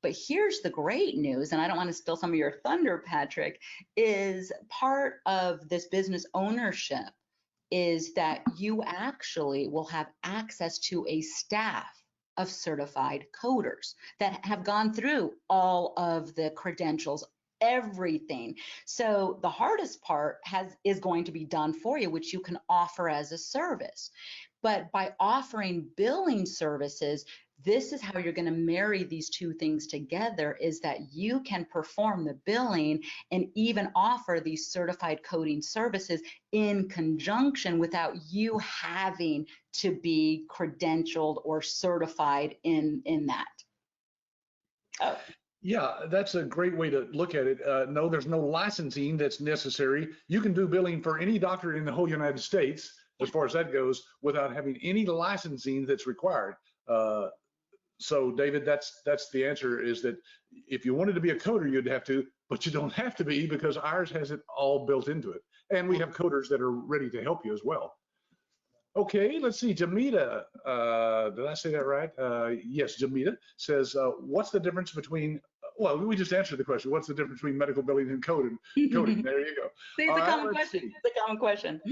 But here's the great news, and I don't want to steal some of your thunder, Patrick, is part of this business ownership is that you actually will have access to a staff of certified coders that have gone through all of the credentials, everything. So the hardest part is going to be done for you, which you can offer as a service. But by offering billing services, this is how you're going to marry these two things together, is that you can perform the billing and even offer these certified coding services in conjunction without you having to be credentialed or certified in that. Oh. Yeah, that's a great way to look at it. No, there's no licensing that's necessary. You can do billing for any doctor in the whole United States, as far as that goes, without having any licensing that's required. So David, that's the answer, is that if you wanted to be a coder, you'd have to, but you don't have to be, because ours has it all built into it. And we have coders that are ready to help you as well. Okay, let's see, Jamita, did I say that right? Yes, Jamita says, what's the difference between, well, we just answered the question. What's the difference between medical billing and coding? There you go. It's a common question. It's a common question.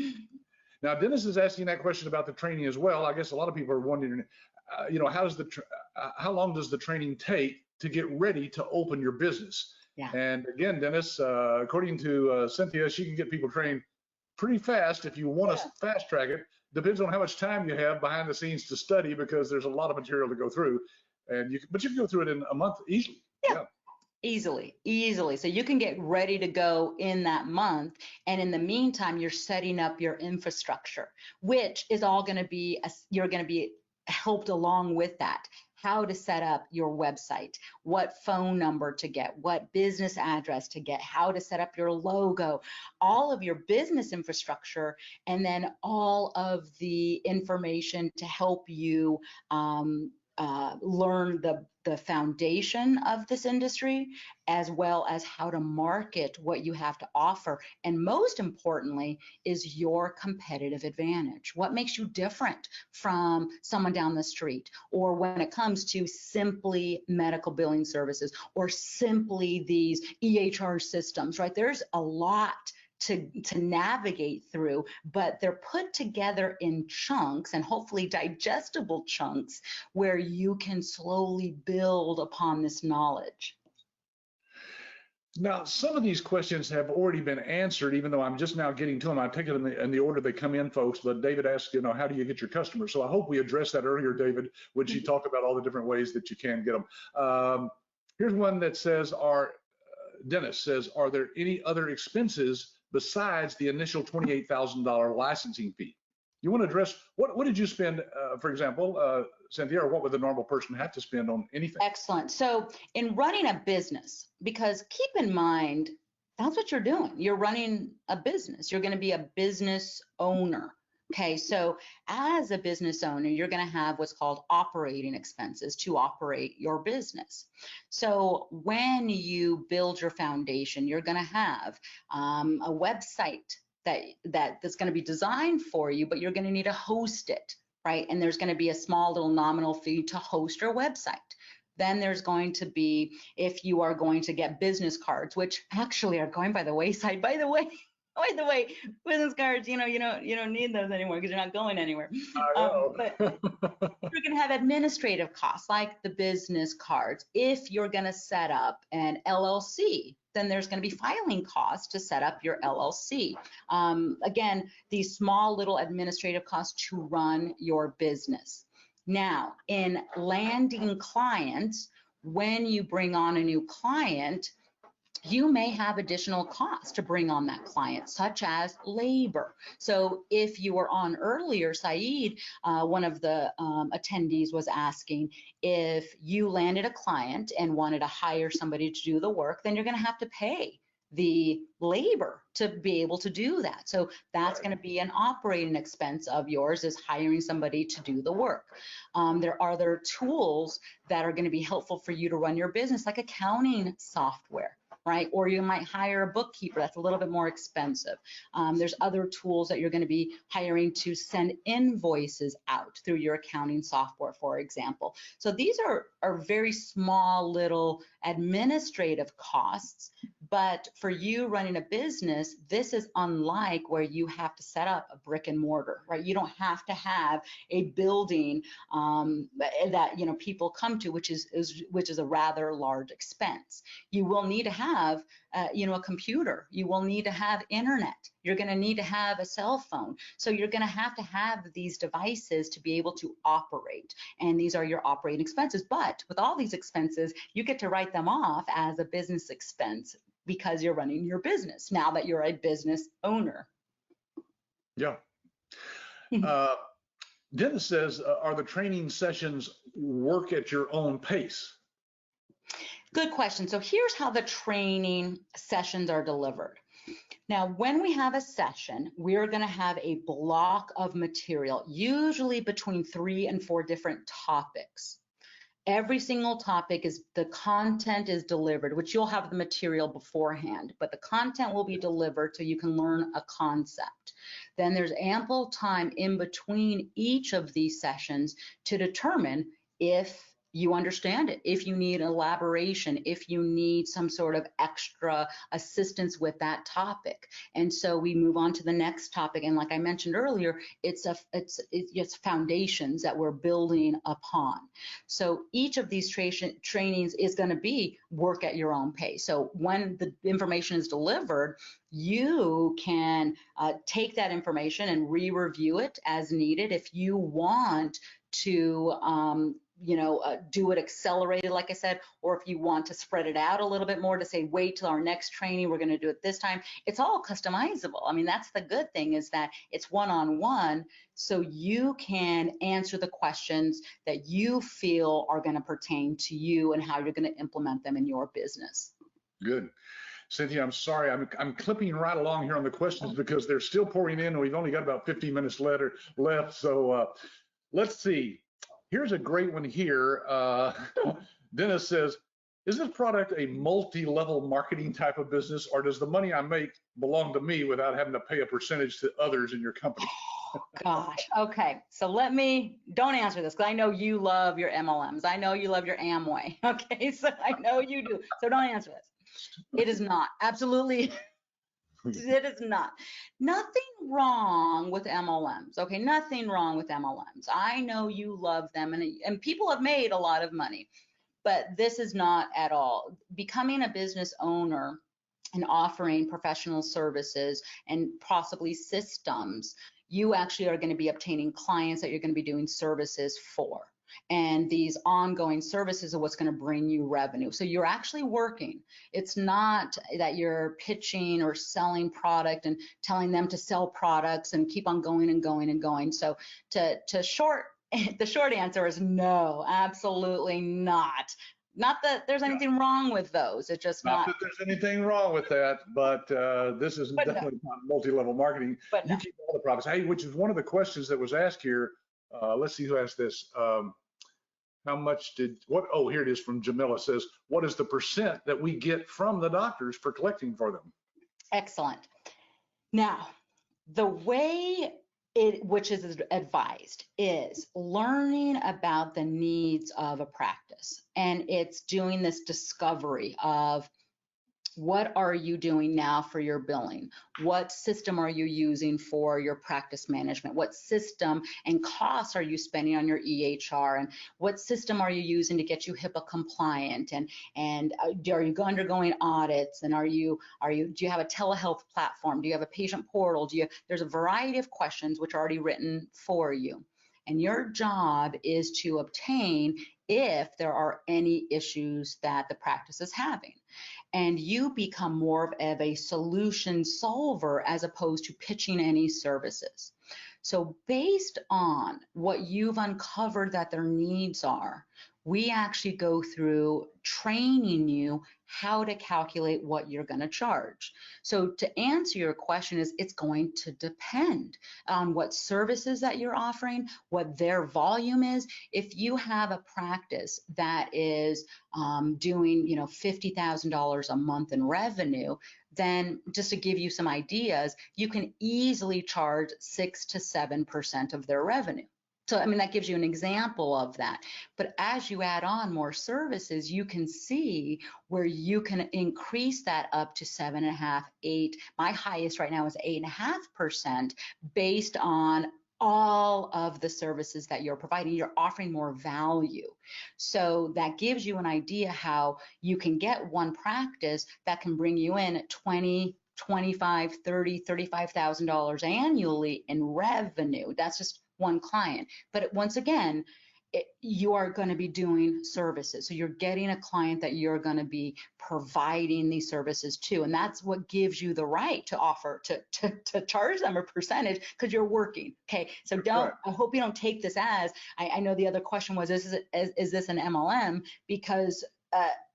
Now, Dennis is asking that question about the training as well. I guess a lot of people are wondering, you know, how long does the training take to get ready to open your business? Yeah. And again, Dennis, according to Cynthia, she can get people trained pretty fast if you want to fast track it. Depends on how much time you have behind the scenes to study, because there's a lot of material to go through. And but you can go through it in a month easily. Yeah. Easily. So you can get ready to go in that month. And in the meantime, you're setting up your infrastructure, which is all going to be, you're going to be helped along with that. How to set up your website, what phone number to get, what business address to get, how to set up your logo, all of your business infrastructure, and then all of the information to help you learn the foundation of this industry, as well as how to market what you have to offer. And most importantly is your competitive advantage. What makes you different from someone down the street, or when it comes to simply medical billing services or simply these EHR systems, right? There's a lot to navigate through, but they're put together in chunks, and hopefully digestible chunks, where you can slowly build upon this knowledge. Now, some of these questions have already been answered, even though I'm just now getting to them. I take it in the order they come in, folks. But David asked, you know, how do you get your customers? So I hope we addressed that earlier, David, when you talked about all the different ways that you can get them. Here's one that says, Dennis says, are there any other expenses besides the initial $28,000 licensing fee? You want to address, what did you spend, for example, Cynthia, or what would the normal person have to spend on anything? Excellent. So in running a business, because keep in mind, that's what you're doing. You're running a business. You're going to be a business owner. Okay, so as a business owner, you're going to have what's called operating expenses to operate your business. So when you build your foundation, you're going to have a website that's going to be designed for you, but you're going to need to host it, right? And there's going to be a small little nominal fee to host your website. Then there's going to be, if you are going to get business cards, which actually are going by the wayside, by the way, business cards, you don't need those anymore because you're not going anywhere. But you're going to have administrative costs like the business cards. If you're going to set up an LLC, then there's going to be filing costs to set up your LLC. Again, these small little administrative costs to run your business. Now, in landing clients, when you bring on a new client, you may have additional costs to bring on that client, such as labor. So if you were on earlier, Saeed, one of the attendees was asking, if you landed a client and wanted to hire somebody to do the work, then you're going to have to pay the labor to be able to do that. So that's going to be an operating expense of yours, is hiring somebody to do the work. There are other tools that are going to be helpful for you to run your business, like accounting software, right? Or you might hire a bookkeeper. That's a little bit more expensive. There's other tools that you're going to be hiring to send invoices out through your accounting software, for example. So these are very small little administrative costs, but for you running a business, this is unlike where you have to set up a brick and mortar, right? You don't have to have a building that people come to, which is a rather large expense. You will need to have a computer. You will need to have internet. You're going to need to have a cell phone. So you're going to have these devices to be able to operate. And these are your operating expenses. But with all these expenses, you get to write them off as a business expense because you're running your business now that you're a business owner. Yeah. Dennis says, are the training sessions work at your own pace? Good question. So here's how the training sessions are delivered. Now, when we have a session, we're going to have a block of material, usually between 3 and 4 different topics. Every single topic the content is delivered, which you'll have the material beforehand, but the content will be delivered so you can learn a concept. Then there's ample time in between each of these sessions to determine if you understand it, if you need elaboration, if you need some sort of extra assistance with that topic. And so we move on to the next topic. And like I mentioned earlier, it's foundations that we're building upon. So each of these trainings is going to be work at your own pace. So when the information is delivered, you can take that information and re-review it as needed. If you want to do it accelerated, like I said, or if you want to spread it out a little bit more to say, wait till our next training, we're going to do it this time. It's all customizable. I mean, that's the good thing, is that it's one-on-one, so you can answer the questions that you feel are going to pertain to you and how you're going to implement them in your business. Good. Cynthia, I'm sorry, I'm clipping right along here on the questions because they're still pouring in, and we've only got about 15 minutes left. So let's see. Here's a great one here. Dennis says, is this product a multi-level marketing type of business, or does the money I make belong to me without having to pay a percentage to others in your company? Gosh, okay. So don't answer this, because I know you love your MLMs. I know you love your Amway. Okay, so I know you do. So don't answer this. It is not. Absolutely. It is not. Nothing wrong with MLMs. Okay, nothing wrong with MLMs. I know you love them, and people have made a lot of money, but this is not at all. Becoming a business owner and offering professional services and possibly systems, you actually are going to be obtaining clients that you're going to be doing services for. And these ongoing services are what's going to bring you revenue. So you're actually working. It's not that you're pitching or selling product and telling them to sell products and keep on going and going and going. So the short answer is no, absolutely not. Not that there's anything wrong with those. It's just not that there's anything wrong with that, but this is definitely not multi-level marketing. But you keep all the profits. Hey, which is one of the questions that was asked here. Let's see who asked this. How much oh, here it is from Jamila, says, what is the percent that we get from the doctors for collecting for them? Excellent. Now, the way which is advised is learning about the needs of a practice. And it's doing this discovery of, what are you doing now for your billing? What system are you using for your practice management? What system and costs are you spending on your EHR? And what system are you using to get you HIPAA compliant? And are you undergoing audits? And do you have a telehealth platform? Do you have a patient portal? There's a variety of questions which are already written for you. And your job is to obtain if there are any issues that the practice is having. And you become more of a solution solver as opposed to pitching any services. So based on what you've uncovered that their needs are, we actually go through training you how to calculate what you're going to charge. So to answer your question is, it's going to depend on what services that you're offering, what their volume is. If you have a practice that is doing, $50,000 a month in revenue, then just to give you some ideas, you can easily charge 6 to 7% of their revenue. So, that gives you an example of that. But as you add on more services, you can see where you can increase that up to 7.5%, 8%. My highest right now is 8.5% based on all of the services that you're providing. You're offering more value. So that gives you an idea how you can get one practice that can bring you in $20,000, $25,000, $30,000, $35,000 annually in revenue. That's just one client. But once again, you are going to be doing services. So you're getting a client that you're going to be providing these services to. And that's what gives you the right to offer, to charge them a percentage because you're working. Okay. So I hope you don't take this as, I know the other question was, is this an MLM? Because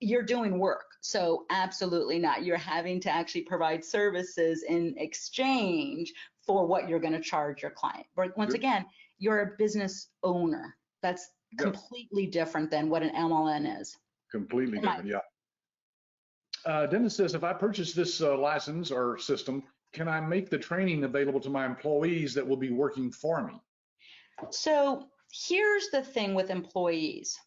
you're doing work. So absolutely not. You're having to actually provide services in exchange for what you're going to charge your client. But once again, you're a business owner. That's completely different than what an MLM is. Completely different, yeah. Dennis says, if I purchase this license or system, can I make the training available to my employees that will be working for me? So here's the thing with employees.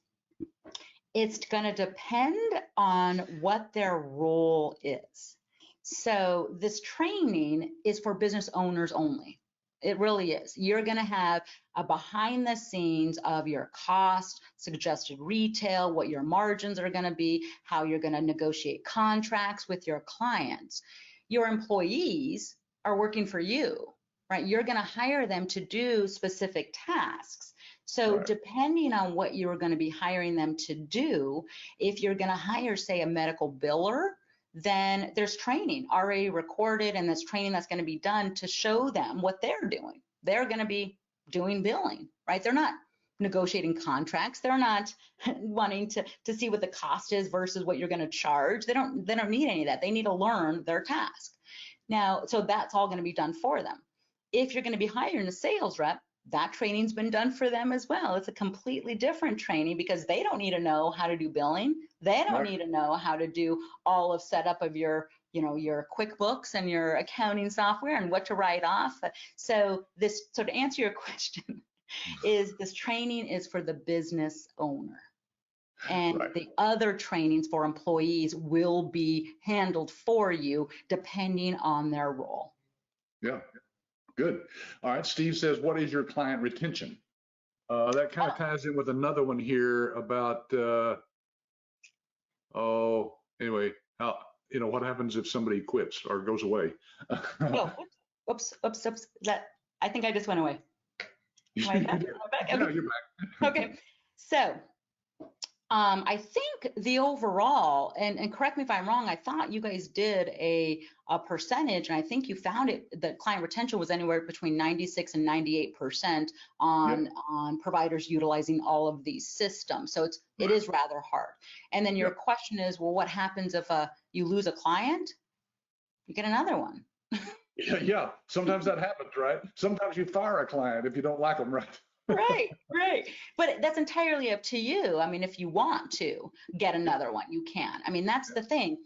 It's going to depend on what their role is. So this training is for business owners only. It really is. You're going to have a behind the scenes of your cost, suggested retail, what your margins are going to be, how you're going to negotiate contracts with your clients. Your employees are working for you, right? You're going to hire them to do specific tasks. So depending on what you're going to be hiring them to do, if you're going to hire, say, a medical biller, then there's training already recorded, and there's training that's going to be done to show them what they're doing. They're going to be doing billing, right? They're not negotiating contracts. They're not wanting to see what the cost is versus what you're going to charge. They don't need any of that. They need to learn their task. Now, so that's all going to be done for them. If you're going to be hiring a sales rep, that training's been done for them as well. It's a completely different training because they don't need to know how to do billing. They don't need to know how to do all of setup of your QuickBooks and your accounting software and what to write off. So to answer your question is this training is for the business owner. And the other trainings for employees will be handled for you depending on their role. Yeah. Good. All right. Steve says, what is your client retention? That kind of ties in with another one here about, anyway, what happens if somebody quits or goes away? Oops. I think I just went away. Am I back? Okay. No, you're back. Okay. So I think the overall, and correct me if I'm wrong, I thought you guys did a percentage, and I think you found that client retention was anywhere between 96 and 98% on providers utilizing all of these systems. So it is rather hard. And then your question is, well, what happens if you lose a client? You get another one. Yeah, sometimes that happens, right? Sometimes you fire a client if you don't like them, right? Right. But that's entirely up to you. If you want to get another one, you can. That's the thing.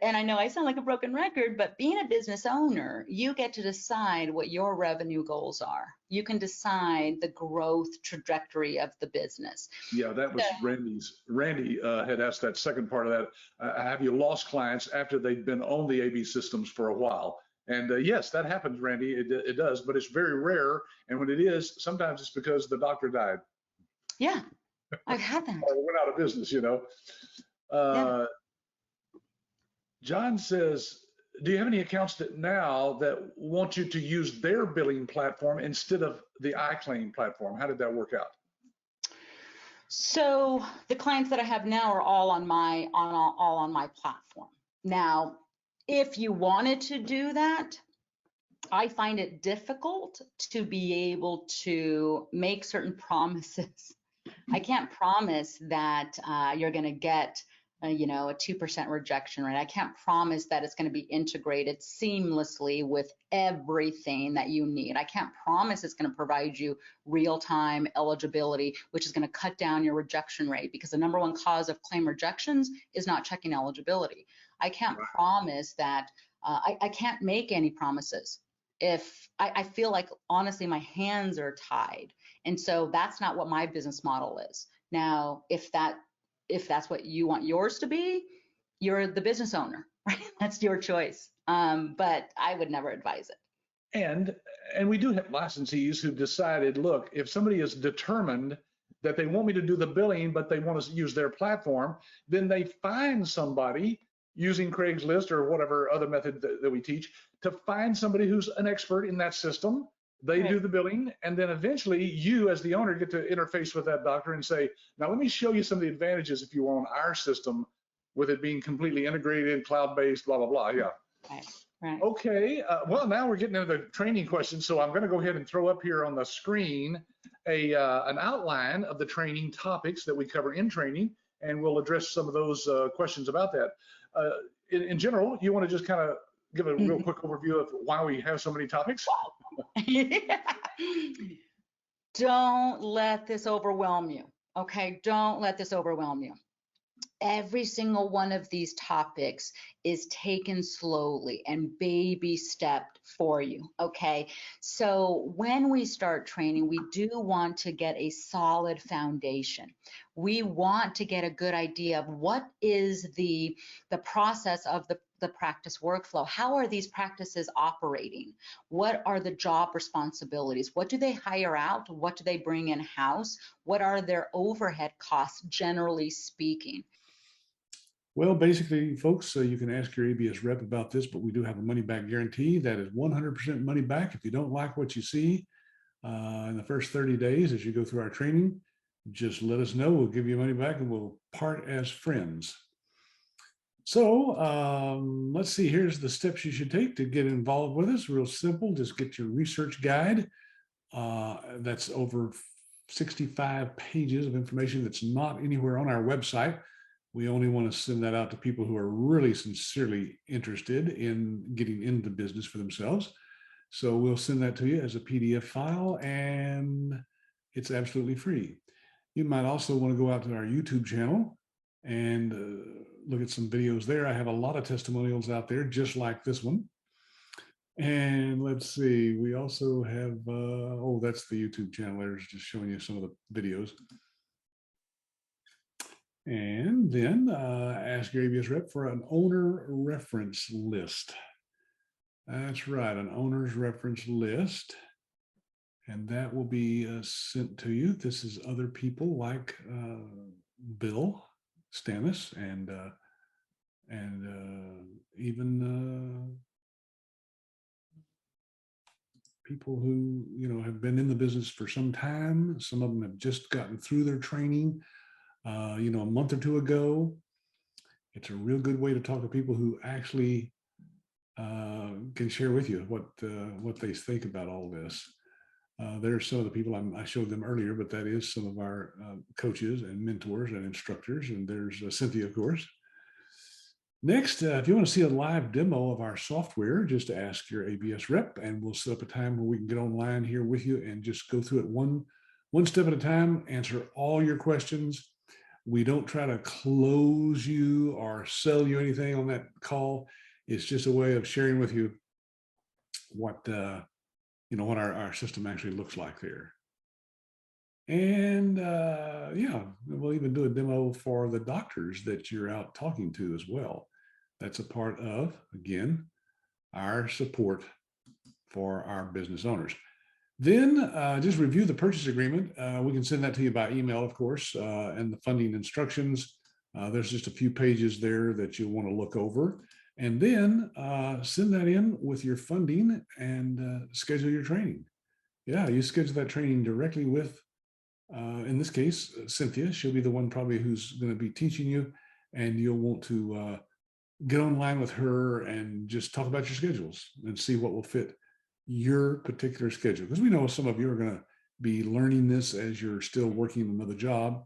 And I know I sound like a broken record, but being a business owner, you get to decide what your revenue goals are. You can decide the growth trajectory of the business. Yeah, that was Randy had asked that second part of that. Have you lost clients after they've been on the AB systems for a while? And yes, that happens, Randy. It does, but it's very rare. And when it is, sometimes it's because the doctor died. Yeah, I've had that. Or went out of business, John says, do you have any accounts that want you to use their billing platform instead of the iClaim platform? How did that work out? So the clients that I have now are all on my all on my platform. Now, if you wanted to do that, I find it difficult to be able to make certain promises. I can't promise that you're going to get, a 2% rejection rate. I can't promise that it's going to be integrated seamlessly with everything that you need. I can't promise it's going to provide you real-time eligibility, which is going to cut down your rejection rate, because the number one cause of claim rejections is not checking eligibility. I can't promise that. I can't make any promises. If I feel like, honestly, my hands are tied. And so that's not what my business model is. Now, if that's what you want yours to be, you're the business owner, right? That's your choice. But I would never advise it. And we do have licensees who decided, look, if somebody is determined that they want me to do the billing, but they want to use their platform, then they find somebody using Craigslist or whatever other method that we teach to find somebody who's an expert in that system. They do the billing, and then eventually you as the owner get to interface with that doctor and say, now let me show you some of the advantages if you own our system, with it being completely integrated, cloud-based, blah, blah, blah. Yeah. Right. Okay, well, now we're getting into the training questions, so I'm going to go ahead and throw up here on the screen an outline of the training topics that we cover in training, and we'll address some of those questions about that. In general, you want to just kind of give a real quick overview of why we have so many topics? Don't let this overwhelm you. Okay, don't let this overwhelm you. Every single one of these topics is taken slowly and baby stepped for you. Okay, so when we start training, we do want to get a solid foundation. We want to get a good idea of what is the process of the practice workflow. How are these practices operating? What are the job responsibilities? What do they hire out? What do they bring in-house? What are their overhead costs, generally speaking? Well, basically, folks, you can ask your ABS rep about this, but we do have a money-back guarantee that is 100% money back. If you don't like what you see in the first 30 days as you go through our training, just let us know. We'll give you money back and we'll part as friends. So let's see, here's the steps you should take to get involved with us. Real simple, just get your research guide. That's over 65 pages of information that's not anywhere on our website. We only want to send that out to people who are really sincerely interested in getting into business for themselves. So we'll send that to you as a PDF file, and it's absolutely free. You might also want to go out to our YouTube channel and look at some videos there. I have a lot of testimonials out there, just like this one. And let's see, we also have, oh, that's the YouTube channel. There's just showing you some of the videos. And then ask your ABS rep for an owner reference list. That's right, an owner's reference list. And that will be sent to you. This is other people like Bill Stannis and even people who have been in the business for some time. Some of them have just gotten through their training a month or two ago. It's a real good way to talk to people who actually can share with you what they think about all this. There's some of the people I showed them earlier, but that is some of our coaches and mentors and instructors. And there's Cynthia, of course. Next, if you want to see a live demo of our software, just ask your ABS rep, and we'll set up a time where we can get online here with you and just go through it one step at a time, answer all your questions. We don't try to close you or sell you anything on that call. It's just a way of sharing with you what our system actually looks like there. And yeah, we'll even do a demo for the doctors that you're out talking to as well. That's a part of, again, our support for our business owners. Then just review the purchase agreement. We can send that to you by email, of course, and the funding instructions. There's just a few pages there that you'll want to look over. And then send that in with your funding and schedule your training. Yeah, you schedule that training directly with in this case, Cynthia, she'll be the one probably who's going to be teaching you, and you'll want to get online with her and just talk about your schedules and see what will fit your particular schedule. Because we know some of you are going to be learning this as you're still working another job,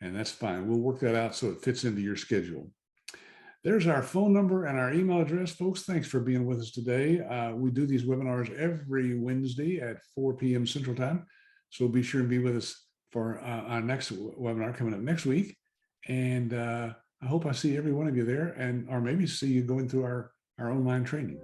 and that's fine. We'll work that out so it fits into your schedule. There's our phone number and our email address, folks. Thanks for being with us today. We do these webinars every Wednesday at 4 p.m. Central Time. So be sure to be with us for our next webinar coming up next week. And I hope I see every one of you there, and or maybe see you going through our online training.